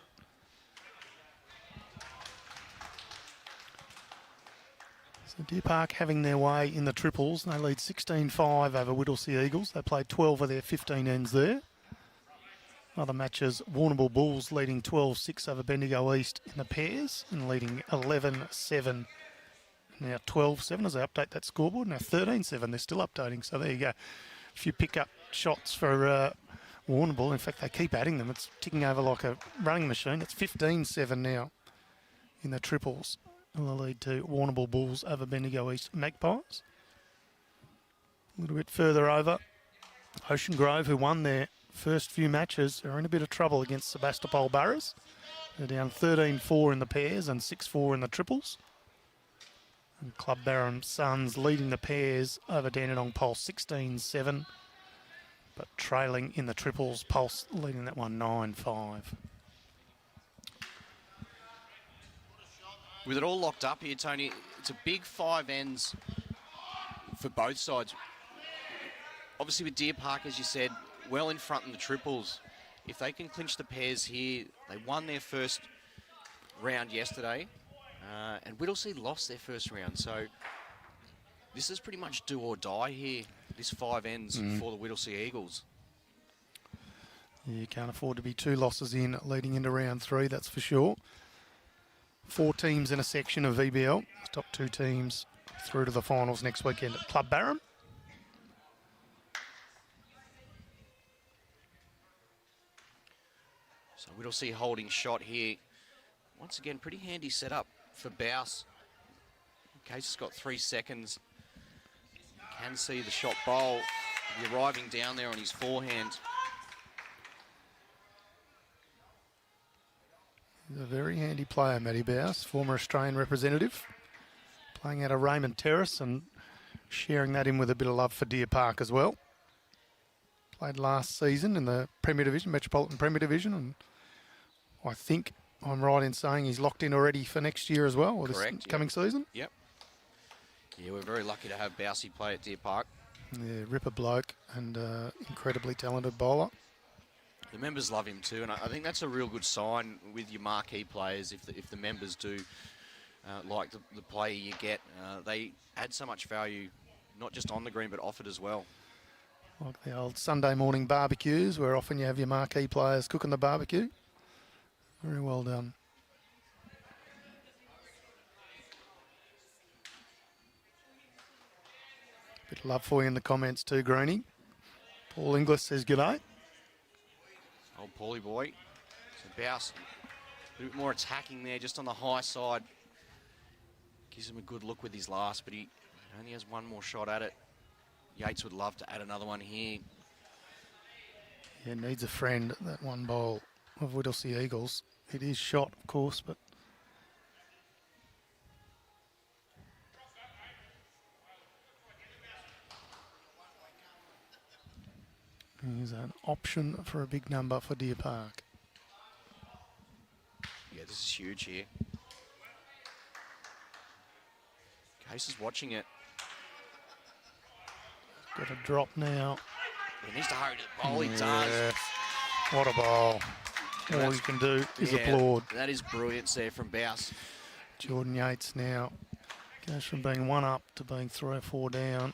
So Deer Park having their way in the triples. They lead 16-5 over Whittlesea Eagles. They played 12 of their 15 ends there. Other matches, Warrnambool Bulls leading 12-6 over Bendigo East in the pairs and leading 11-7. Now 12-7 as they update that scoreboard. Now 13-7, they're still updating. So there you go. A few pick-up shots for Warrnambool. In fact, they keep adding them. It's ticking over like a running machine. It's 15-7 now in the triples. And the lead to Warrnambool Bulls over Bendigo East Magpies. A little bit further over, Ocean Grove, who won their first few matches, are in a bit of trouble against Sebastopol Barras. They're down 13-4 in the pairs and 6-4 in the triples. And Club Barham Suns leading the pairs over Dandenong Pulse 16-7, but trailing in the triples. Pulse leading that one 9-5. With it all locked up here, Tony, it's a big 5 ends for both sides. Obviously with Deer Park, as you said, well in front in the triples. If they can clinch the pairs here, they won their first round yesterday, and Whittlesea lost their first round. So this is pretty much do or die here, this 5 ends for the Whittlesea Eagles. You can't afford to be 2 losses in leading into round 3, that's for sure. 4 teams in a section of VBL. The top 2 teams through to the finals next weekend at Club Barham. So Whittlesea holding shot here. Once again, pretty handy setup for Baus. Case has got 3 seconds. Can see the shot bowl. Be arriving down there on his forehand. He's a very handy player, Matty Baus, former Australian representative, playing out of Raymond Terrace and sharing that in with a bit of love for Deer Park as well. Played last season in the Premier Division, Metropolitan Premier Division, and I think I'm right in saying he's locked in already for next year as well, or Correct, this coming season. Yep. Yeah, we're very lucky to have Bausey play at Deer Park. Yeah, ripper bloke and incredibly talented bowler. The members love him too, and I think that's a real good sign with your marquee players. If the members do like the play you get, they add so much value, not just on the green but off it as well. Like the old Sunday morning barbecues, where often you have your marquee players cooking the barbecue. Very well done. Bit of love for you in the comments too, Greenie. Paul Inglis says g'day. Old Paulie boy. So Baus, a little bit more attacking there, just on the high side. Gives him a good look with his last, but he only has 1 more shot at it. Yates would love to add another one here. Yeah, needs a friend, that one bowl of Whittlesea Eagles. It is shot, of course, but here's an option for a big number for Deer Park. Yeah, this is huge here. Case is watching it. Got a drop now. He needs to hurry to the bowl. He does. What a bowl. All you can do is applaud. That is brilliance there from Baus. Jordan Yates now goes from being 1 up to being 3 or 4 down.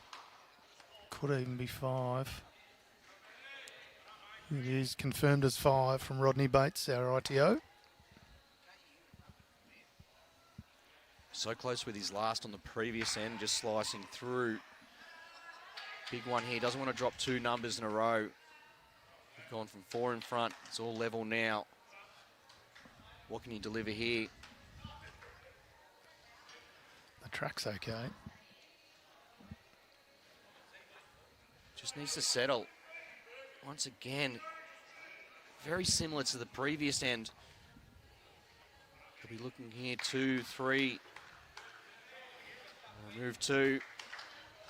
Could even be 5. It is confirmed as 5 from Rodney Bates, our ITO. So close with his last on the previous end, just slicing through. Big one here, doesn't want to drop 2 numbers in a row. Gone from 4 in front, it's all level now. What can he deliver here? The track's okay. Just needs to settle. Once again, very similar to the previous end. He'll be looking here, 2, 3. Move 2.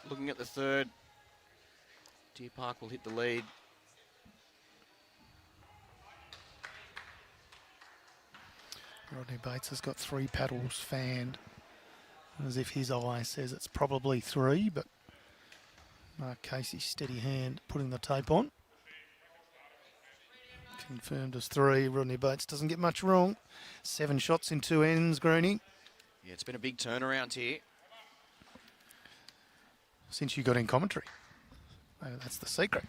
Looking at the third. Deer Park will hit the lead. Rodney Bates has got 3 paddles fanned, as if his eye says it's probably 3, but Mark Casey's steady hand putting the tape on. Confirmed as 3. Rodney Bates doesn't get much wrong. 7 shots in 2 ends, Greenie. Yeah, it's been a big turnaround here. Since you got in commentary. Maybe that's the secret.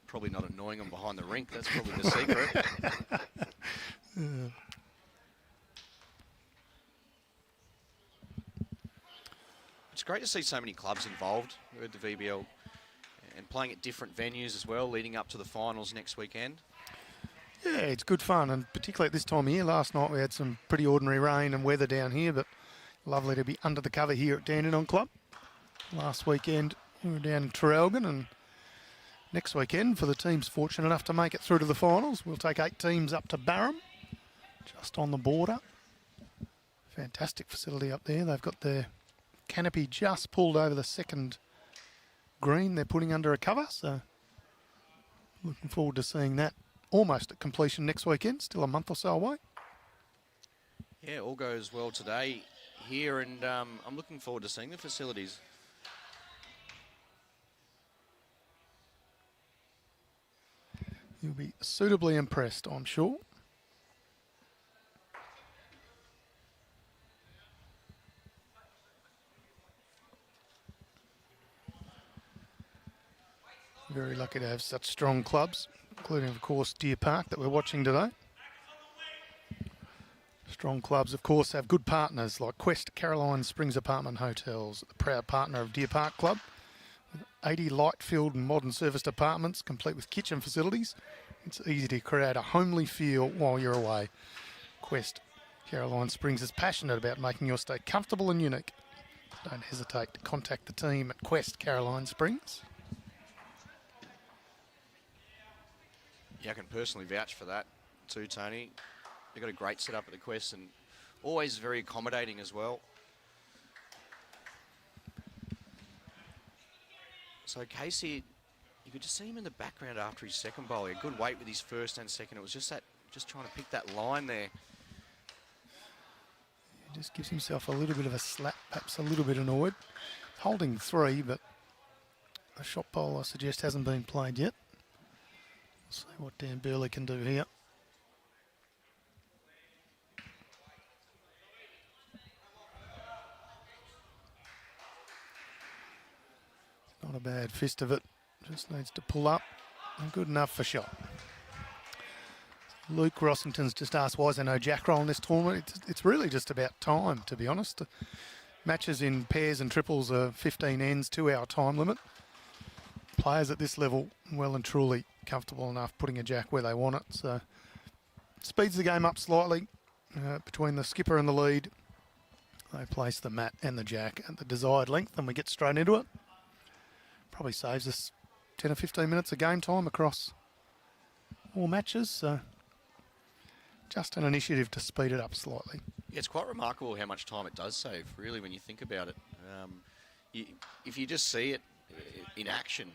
Probably not annoying them behind the rink. That's probably the secret. It's great to see so many clubs involved with the VBL and playing at different venues as well, leading up to the finals next weekend. Yeah, it's good fun, and particularly at this time of year. Last night we had some pretty ordinary rain and weather down here, but lovely to be under the cover here at Dandenong Club. Last weekend we were down in Traralgon, and next weekend, for the teams fortunate enough to make it through to the finals, we'll take 8 teams up to Barham, just on the border. Fantastic facility up there. They've got their canopy just pulled over the second green they're putting under a cover, so looking forward to seeing that almost at completion next weekend, still a month or so away. Yeah, all goes well today here, and I'm looking forward to seeing the facilities. You'll be suitably impressed, I'm sure. Very lucky to have such strong clubs, including, of course, Deer Park that we're watching today. Strong clubs, of course, have good partners like Quest Caroline Springs Apartment Hotels, the proud partner of Deer Park Club. With 80 light-filled and modern serviced apartments, complete with kitchen facilities. It's easy to create a homely feel while you're away. Quest Caroline Springs is passionate about making your stay comfortable and unique. Don't hesitate to contact the team at Quest Caroline Springs. Yeah, I can personally vouch for that too, Tony. They've got a great setup at the Quest and always very accommodating as well. So Casey, you could just see him in the background after his second bowl. A good weight with his first and second. It was just trying to pick that line there. He just gives himself a little bit of a slap, perhaps a little bit annoyed. Holding 3, but the shot bowl, I suggest, hasn't been played yet. We'll see what Dan Burleigh can do here. Not a bad fist of it. Just needs to pull up. And good enough for shot. Luke Rossington's just asked why is there no jack roll in this tournament. It's really just about time, to be honest. Matches in pairs and triples are 15 ends, 2-hour time limit. Players at this level well and truly comfortable enough putting a jack where they want it. So speeds the game up slightly between the skipper and the lead. They place the mat and the jack at the desired length and we get straight into it. Probably saves us 10 or 15 minutes of game time across all matches. So just an initiative to speed it up slightly. Yeah, it's quite remarkable how much time it does save, really, when you think about it. If you just see it in action,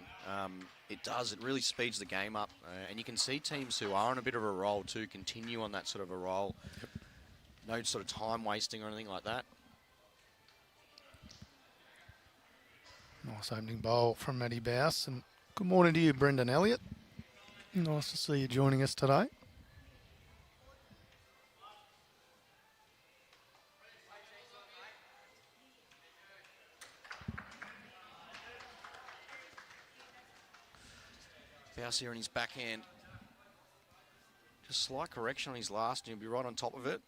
it does. It really speeds the game up. And you can see teams who are on a bit of a roll too continue on that sort of a roll. Yep. No sort of time wasting or anything like that. Nice opening bowl from Matty Baus. And good morning to you, Brendan Elliott. Nice to see you joining us today. Baus here in his backhand. Just slight correction on his last and he'll be right on top of it.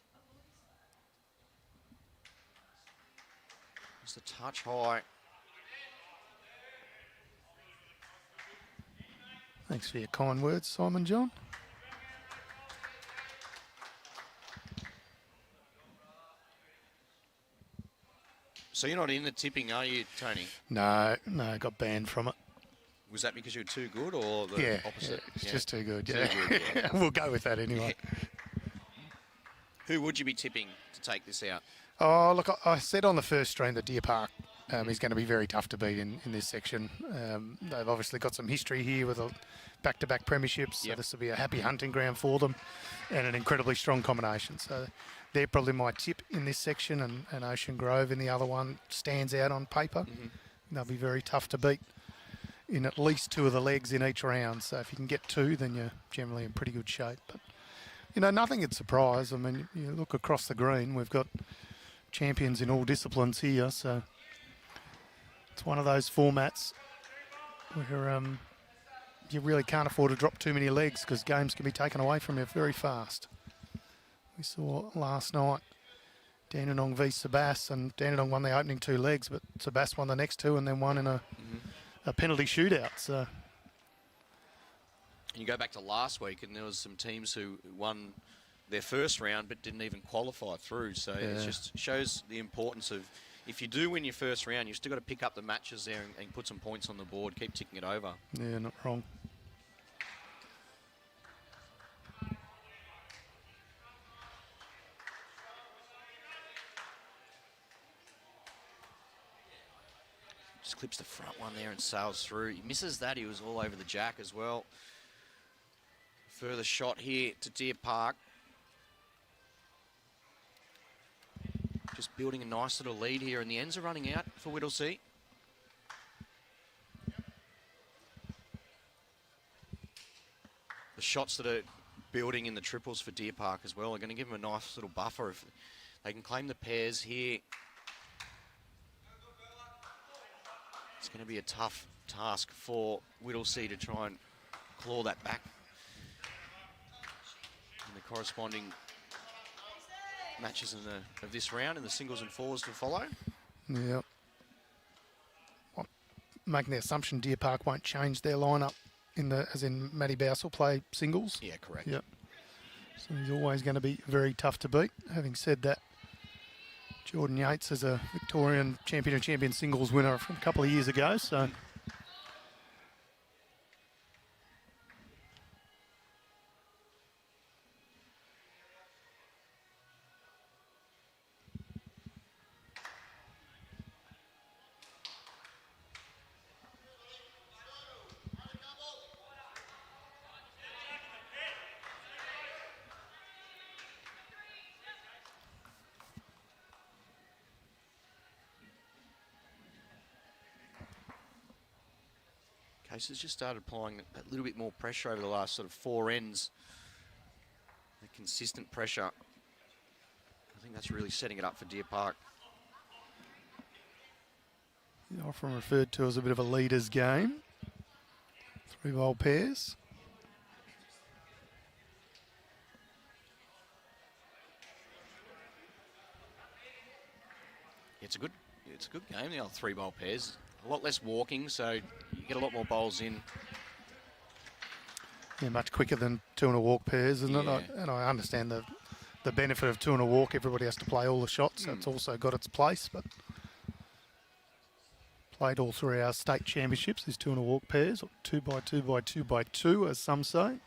Just a touch high. Thanks for your kind words, Simon John. So you're not in the tipping, are you, Tony? No, got banned from it. Was that because you're too good or the opposite? Yeah, it's just too good. Too Yeah, good, yeah. we'll go with that anyway. Who would you be tipping to take this out? Oh, look, I said on the first stream that Deer Park is going to be very tough to beat in this section. They've obviously got some history here with back-to-back premierships, so this will be a happy hunting ground for them and an incredibly strong combination. So they're probably my tip in this section, and Ocean Grove in the other one stands out on paper. They'll be very tough to beat in at least 2 of the legs in each round. So if you can get 2, then you're generally in pretty good shape. But, nothing would surprise. I mean, you look across the green, we've got champions in all disciplines here, so it's one of those formats where you really can't afford to drop too many legs because games can be taken away from you very fast. We saw last night Dandenong v Sebas, and Dandenong won the opening 2 legs, but Sebas won the next 2 and then won in a penalty shootout. So You go back to last week, and there was some teams who won their first round but didn't even qualify through. So it just shows the importance of, if you do win your first round, you've still got to pick up the matches there and put some points on the board, keep ticking it over. Yeah, not wrong. Just clips the front one there and sails through. He misses that. He was all over the jack as well. Further shot here to Deer Park. Just building a nice little lead here, and the ends are running out for Whittlesea. The shots that are building in the triples for Deer Park as well are going to give them a nice little buffer if they can claim the pairs here. It's going to be a tough task for Whittlesea to try and claw that back. And the corresponding matches of this round and the singles and fours to follow. Yep. I'm making the assumption Deer Park won't change their lineup as in Matty Baus will play singles. Yeah, correct. Yep. So he's always going to be very tough to beat. Having said that, Jordan Yates is a Victorian champion of champion singles winner from a couple of years ago, so Case has just started applying a little bit more pressure over the last sort of 4 ends. The consistent pressure. I think that's really setting it up for Deer Park. often referred to as a bit of a leader's game. 3-ball pairs. It's a good game, the old 3-bowl pairs. A lot less walking, so you get a lot more bowls in. Yeah, much quicker than 2 and a walk pairs, isn't Yeah. it? And I understand the benefit of 2 and a walk. Everybody has to play all the shots, so it's also got its place. But played all through our state championships, these 2 and a walk pairs, or 2x2x2x2, as some say.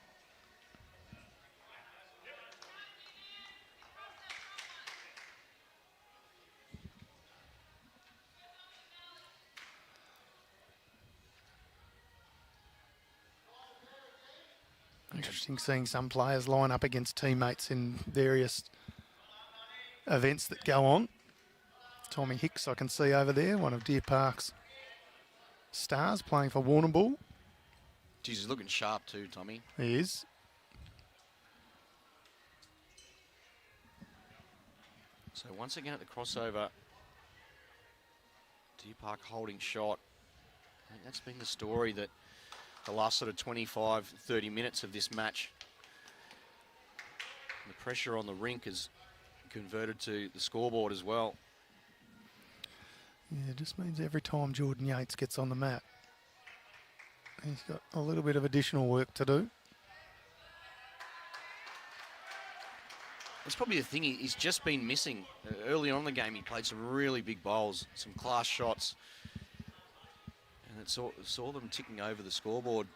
Interesting seeing some players line up against teammates in various events that go on. Tommy Hicks I can see over there, one of Deer Park's stars playing for Warrnambool. Geez, he's looking sharp too, Tommy. He is. So once again at the crossover, Deer Park holding shot. I think that's been the story, that the last sort of 25, 30 minutes of this match, the pressure on the rink is converted to the scoreboard as well. Yeah, it just means every time Jordan Yates gets on the mat, he's got a little bit of additional work to do. That's probably the thing he's just been missing. Early on in the game, he played some really big bowls, some class shots, and it saw them ticking over the scoreboard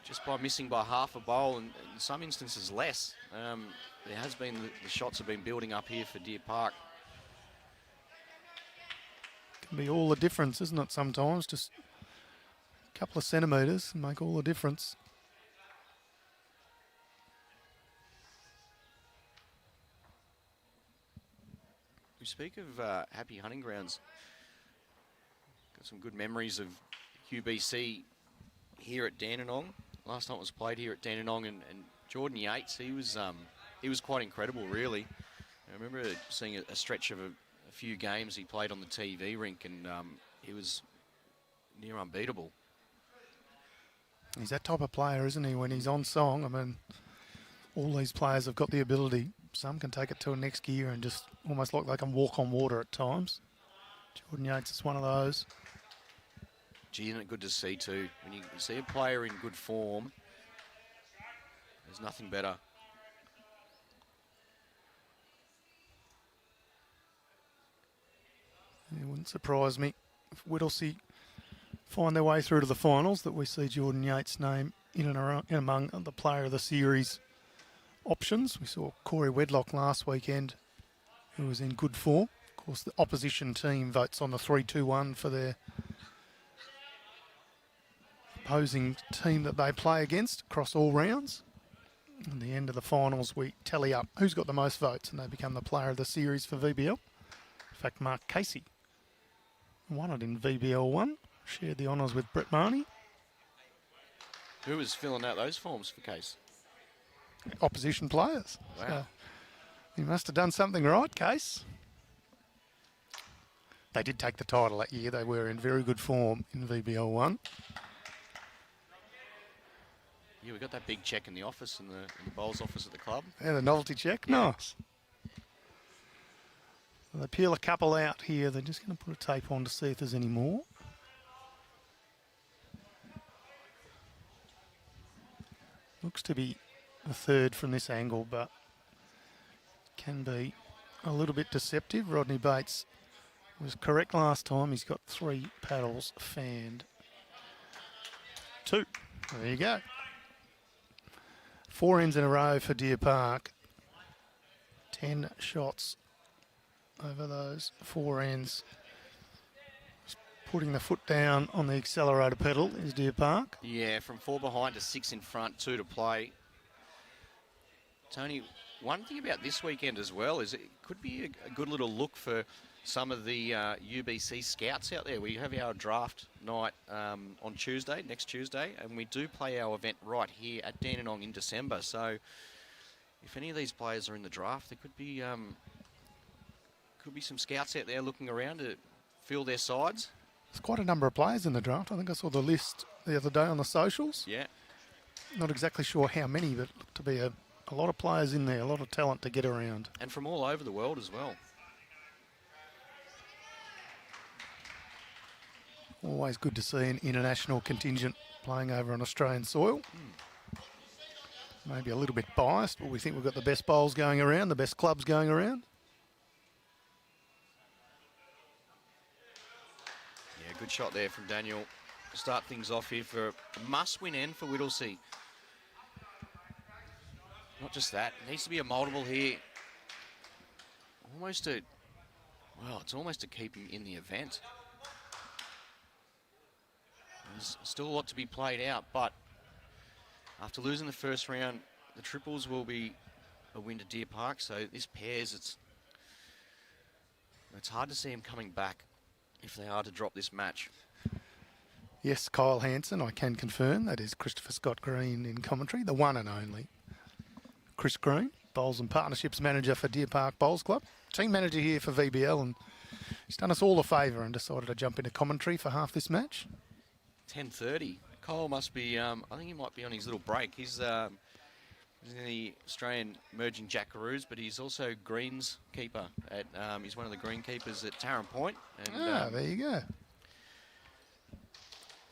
just by missing by half a bowl, and in some instances less. There has been the shots have been building up here for Deer Park. Can be all the difference, isn't it? Sometimes just a couple of centimetres make all the difference. We speak of happy hunting grounds. Got some good memories of UBC here at Dandenong. Last time it was played here at Dandenong, and Jordan Yates, he was quite incredible, really. I remember seeing a stretch of a few games he played on the TV rink, and he was near unbeatable. He's that type of player, isn't he? When he's on song, I mean, all these players have got the ability. Some can take it to a next gear and just almost like they can walk on water at times. Jordan Yates is one of those. Gee, isn't it good to see too? When you see a player in good form, there's nothing better. It wouldn't surprise me if Whittlesea find their way through to the finals that we see Jordan Yates' name in and around, in among the player of the series options. We saw Corey Wedlock last weekend, who was in good form. Of course, the opposition team votes on the 3-2-1 for their opposing team that they play against across all rounds. At the end of the finals, we tally up who's got the most votes, and they become the player of the series for VBL. In fact, Mark Casey won it in VBL1, shared the honours with Brett Marnie. Who was filling out those forms for Case? Opposition players. Wow. So he must have done something right, Case. They did take the title that year. They were in very good form in VBL1. Yeah, we got that big check in the office, in the bowls office at the club. Yeah, the novelty check. Yeah. Nice. So they peel a couple out here. They're just going to put a tape on to see if there's any more. Looks to be a third from this angle, but can be a little bit deceptive. Rodney Bates was correct last time. He's got 3 paddles fanned. 2. There you go. 4 ends in a row for Deer Park. 10 shots over those 4 ends. Just putting the foot down on the accelerator pedal is Deer Park. Yeah, from 4 behind to 6 in front, 2 to play. Tony, one thing about this weekend as well is it could be a good little look for some of the UBC scouts out there. We have our draft night on Tuesday, next Tuesday, and we do play our event right here at Dandenong in December. So if any of these players are in the draft, there could be some scouts out there looking around to fill their sides. There's quite a number of players in the draft. I think I saw the list the other day on the socials. Yeah. Not exactly sure how many, but looked to be a lot of players in there, a lot of talent to get around. And from all over the world as well. Always good to see an international contingent playing over on Australian soil. Maybe a little bit biased, but we think we've got the best bowls going around, the best clubs going around. Yeah, good shot there from Daniel to start things off here for a must-win end for Whittlesea. Not just that, it needs to be a multiple here. It's almost to keep him in the event. There's still a lot to be played out, but after losing the first round, the triples will be a win to Deer Park. So this pairs, it's hard to see him coming back if they are to drop this match. Yes, Kyle Hansen, I can confirm. That is Christopher Scott Green in commentary, the one and only Chris Green, Bowls and Partnerships Manager for Deer Park Bowls Club. Team manager here for VBL, and he's done us all a favour and decided to jump into commentary for half this match. 10:30. Kyle must be, I think he might be on his little break. He's in the Australian Merging Jackaroos, but he's also greens keeper. He's one of the green keepers at Tarrant Point. And, there you go. And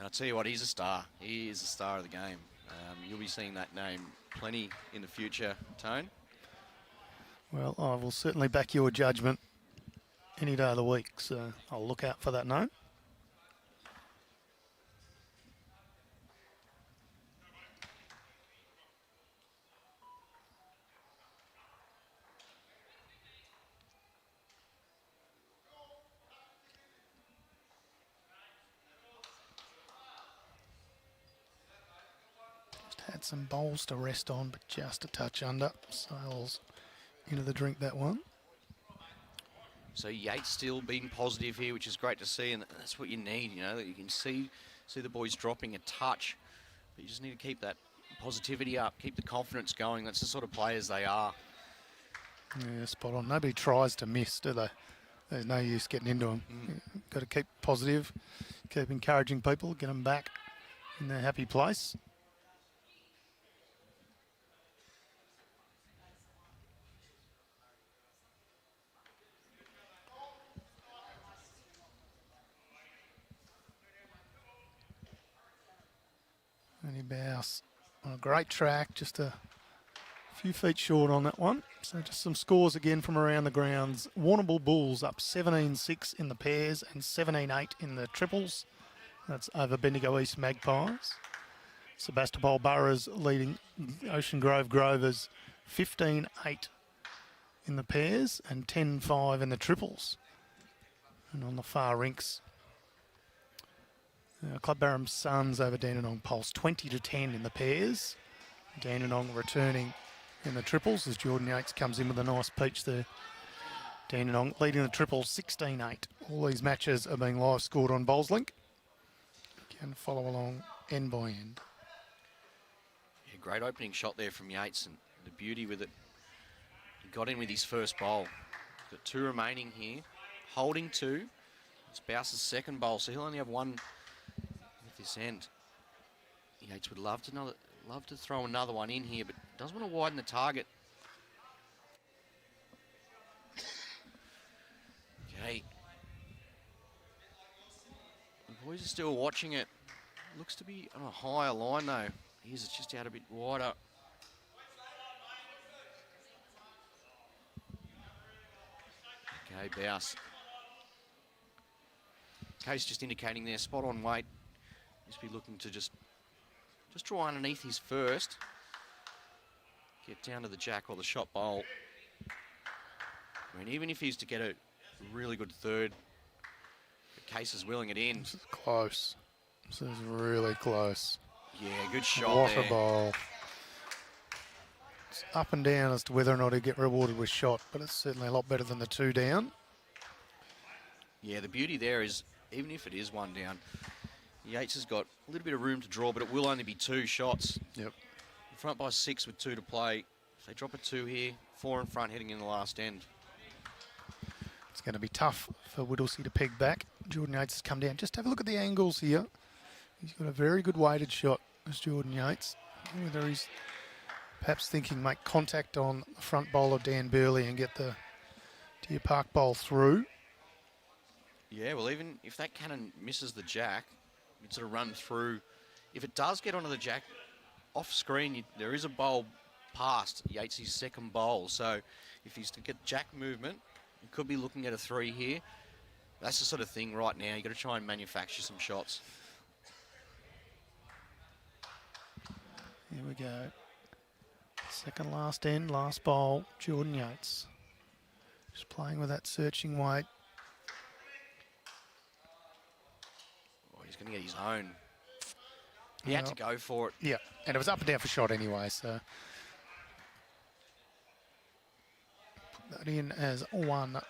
I'll tell you what, he's a star. He is a star of the game. You'll be seeing that name plenty in the future, Tone. Well, I will certainly back your judgment any day of the week, so I'll look out for that note. Had some bowls to rest on, but just a touch under. Sails into the drink, that one. So Yates still being positive here, which is great to see, and that's what you need, you know, that you can see the boys dropping a touch, but you just need to keep that positivity up, keep the confidence going. That's the sort of players they are. Yeah, spot on. Nobody tries to miss, do they? There's no use getting into them. Got to keep positive, keep encouraging people, get them back in their happy place. Any Baus on a great track, just a few feet short on that one. So just some scores again from around the grounds. Warrnambool Bulls up 17-6 in the pairs and 17-8 in the triples. That's over Bendigo East Magpies. Sebastopol Boroughs leading Ocean Grove Grovers 15-8 in the pairs and 10-5 in the triples. And on the far rinks, Club Barham Suns over Dandenong Pulse 20-10 in the pairs. Dandenong returning in the triples as Jordan Yates comes in with a nice peach there. Dandenong leading the triples 16-8. All these matches are being live scored on Bowlslink. You can follow along end by end. Yeah, great opening shot there from Yates, and the beauty with it, he got in with his first bowl. Got two remaining here, holding two. It's Baus's second bowl, so he'll only have one with this end. Yates would love to throw another one in here, but doesn't want to widen the target. Okay. The boys are still watching it. Looks to be on a higher line though. Here's it's just out a bit wider. Okay, Baus. Case just indicating there, spot on weight. Just be looking to just draw underneath his first. Get down to the jack or the shot bowl. I mean, even if he's to get a really good third, the Case is willing it in. This is close. This is really close. Yeah, good shot What there. a bowl. It's up and down as to whether or not he'd get rewarded with shot, but it's certainly a lot better than the two down. Yeah, the beauty there is, even if it is one down, Yates has got a little bit of room to draw, but it will only be two shots. Yep. In front by 6 with 2 to play. If they drop a 2 here, 4 in front heading in the last end. It's going to be tough for Whittlesea to peg back. Jordan Yates has come down. Just have a look at the angles here. He's got a very good weighted shot, as Jordan Yates. Whether he's perhaps thinking make contact on the front bowl of Dan Burleigh and get the Deer Park bowl through. Yeah, well, even if that cannon misses the jack, you'd sort of run through. If it does get onto the jack, off screen, there is a bowl past Yates' second bowl. So if he's to get jack movement, you could be looking at a 3 here. That's the sort of thing right now. You've got to try and manufacture some shots. Here we go. Second last end, last bowl, Jordan Yates. Just playing with that searching weight. Oh, he's going to get his own. He had to go for it. Yeah, and it was up and down for shot anyway, so. Put that in as 1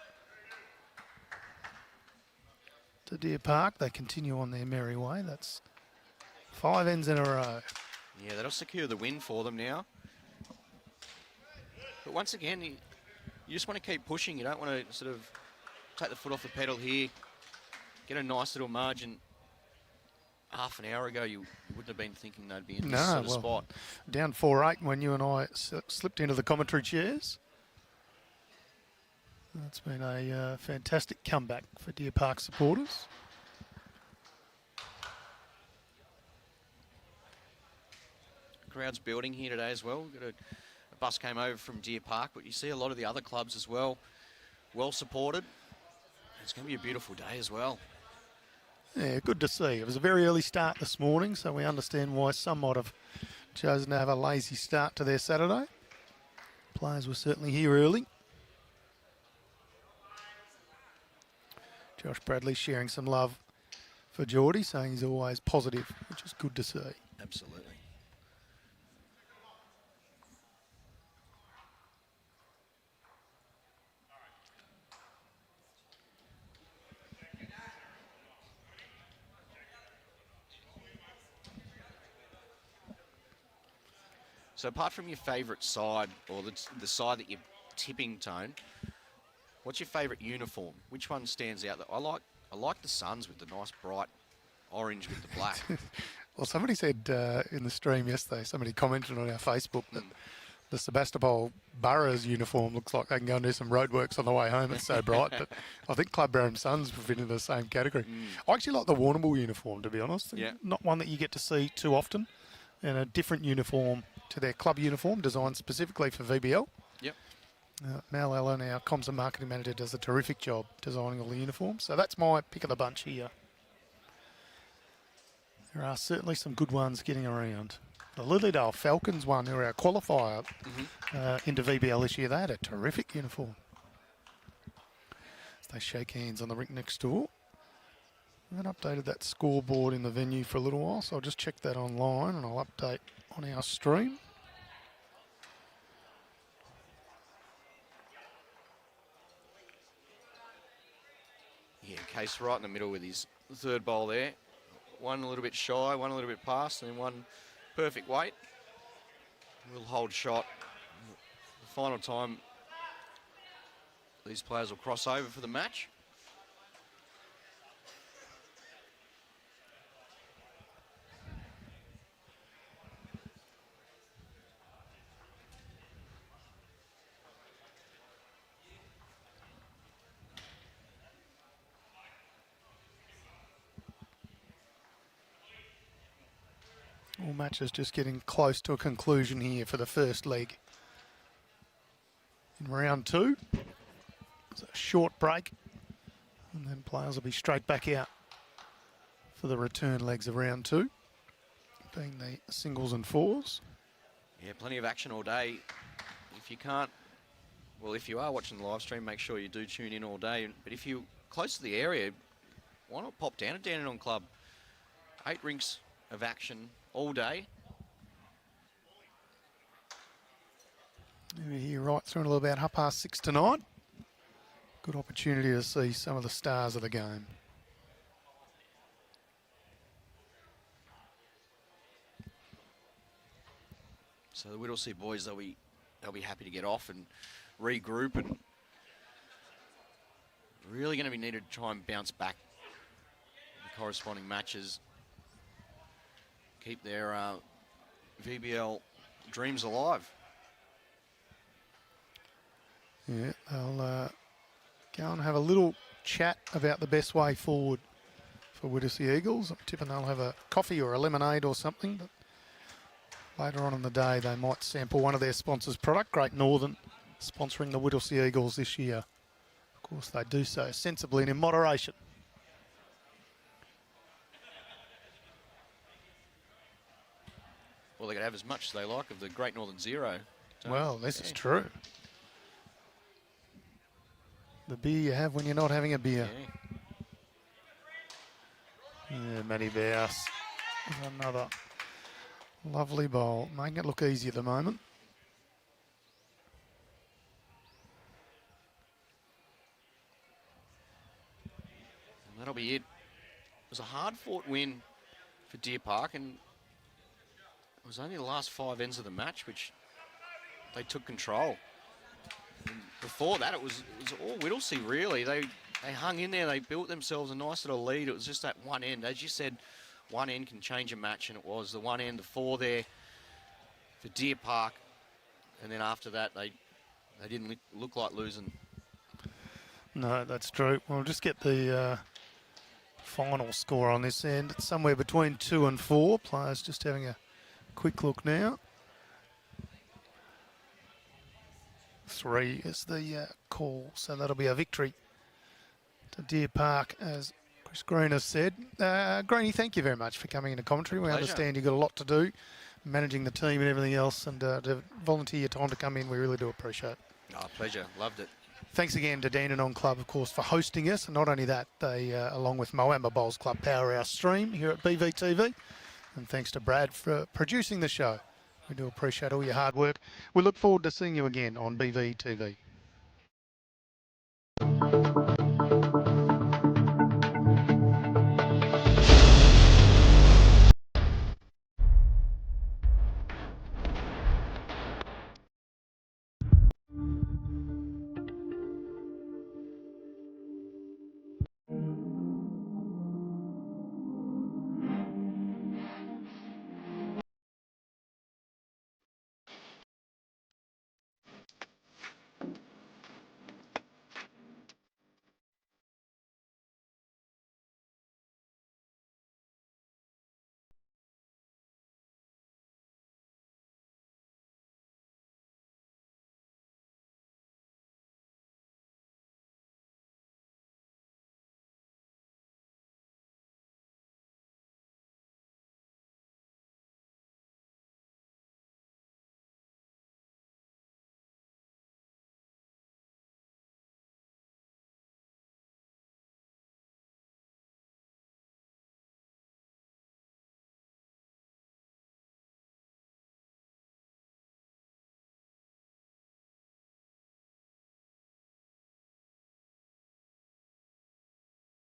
to Deer Park. They continue on their merry way. That's 5 ends in a row. Yeah, that'll secure the win for them now. But once again, you just want to keep pushing. You don't want to sort of take the foot off the pedal here. Get a nice little margin. Half an hour ago, you wouldn't have been thinking they'd be in this sort of spot. Down 4-8 when you and I slipped into the commentary chairs. That's been a fantastic comeback for Deer Park supporters. crowd's building here today as well. We've got a bus came over from Deer Park, but you see a lot of the other clubs as well, well supported. It's going to be a beautiful day as well. Yeah, good to see. It was a very early start this morning, so we understand why some might have chosen to have a lazy start to their Saturday. Players were certainly here early. Josh Bradley sharing some love for Geordie, saying he's always positive, which is good to see. Absolutely. So apart from your favourite side, or the side that you're tipping, Tone, what's your favourite uniform? Which one stands out? I like the Suns with the nice bright orange with the black. Well, somebody said in the stream yesterday, somebody commented on our Facebook that the Sebastopol Boroughs uniform looks like they can go and do some roadworks on the way home. It's so bright. But I think Club Brown Suns fit into the same category. I actually like the Warrnambool uniform, to be honest. Yeah. Not one that you get to see too often. And a different uniform to their club uniform, designed specifically for VBL. Yep. Mal Allen, our comms and marketing manager, does a terrific job designing all the uniforms. So that's my pick of the bunch here. There are certainly some good ones getting around. The Lilydale Falcons one, who are our qualifier into VBL this year, they had a terrific uniform. As they shake hands on the rink next door. I haven't updated that scoreboard in the venue for a little while, so I'll just check that online and I'll update on our stream. Yeah, Case right in the middle with his third bowl there. One a little bit shy, one a little bit past, and then one perfect weight. We'll hold shot. The final time these players will cross over for the match. All matches just getting close to a conclusion here for the first leg. In round two, it's a short break, and then players will be straight back out for the return legs of round two, being the singles and fours. Yeah, plenty of action all day. If you can't, well, if you are watching the live stream, make sure you do tune in all day. But if you're close to the area, why not pop down to Dandenong Club? 8 rinks of action all day. We're here right through until about 6:30 tonight. Good opportunity to see some of the stars of the game. So the Whittlesea boys, they'll be happy to get off and regroup, and really going to be needed to try and bounce back in the corresponding matches. Keep their VBL dreams alive. Yeah, they'll go and have a little chat about the best way forward for Whittlesea Eagles. I'm tipping they'll have a coffee or a lemonade or something. But later on in the day, they might sample one of their sponsors' product. Great Northern sponsoring the Whittlesea Eagles this year. Of course, they do so sensibly and in moderation. Well, they could have as much as they like of the Great Northern Zero. Well, this is true. The beer you have when you're not having a beer. Yeah, Matty Baus with another lovely bowl. Making it look easy at the moment. And that'll be it. It was a hard-fought win for Deer Park, and it was only the last 5 ends of the match which they took control. And before that, it was all Whittlesea, really. They hung in there. They built themselves a nice little lead. It was just that one end. As you said, one end can change a match, and it was the one end, the 4 there for Deer Park. And then after that, they didn't look like losing. No, that's true. We'll just get the final score on this end. It's somewhere between 2 and 4. Players just having a Quick look now. 3 is the call, so that'll be a victory to Deer Park, as Chris Green has said. Greeny, thank you very much for coming into commentary. We Pleasure. understand you've got a lot to do, managing the team and everything else, and to volunteer your time to come in, we really do appreciate it. Oh, pleasure. Loved it. Thanks again to Dandenong Club, of course, for hosting us. And not only that, they, along with Moama Bowls Club, power our stream here at BVTV. And thanks to Brad for producing the show. We do appreciate all your hard work. We look forward to seeing you again on BVTV.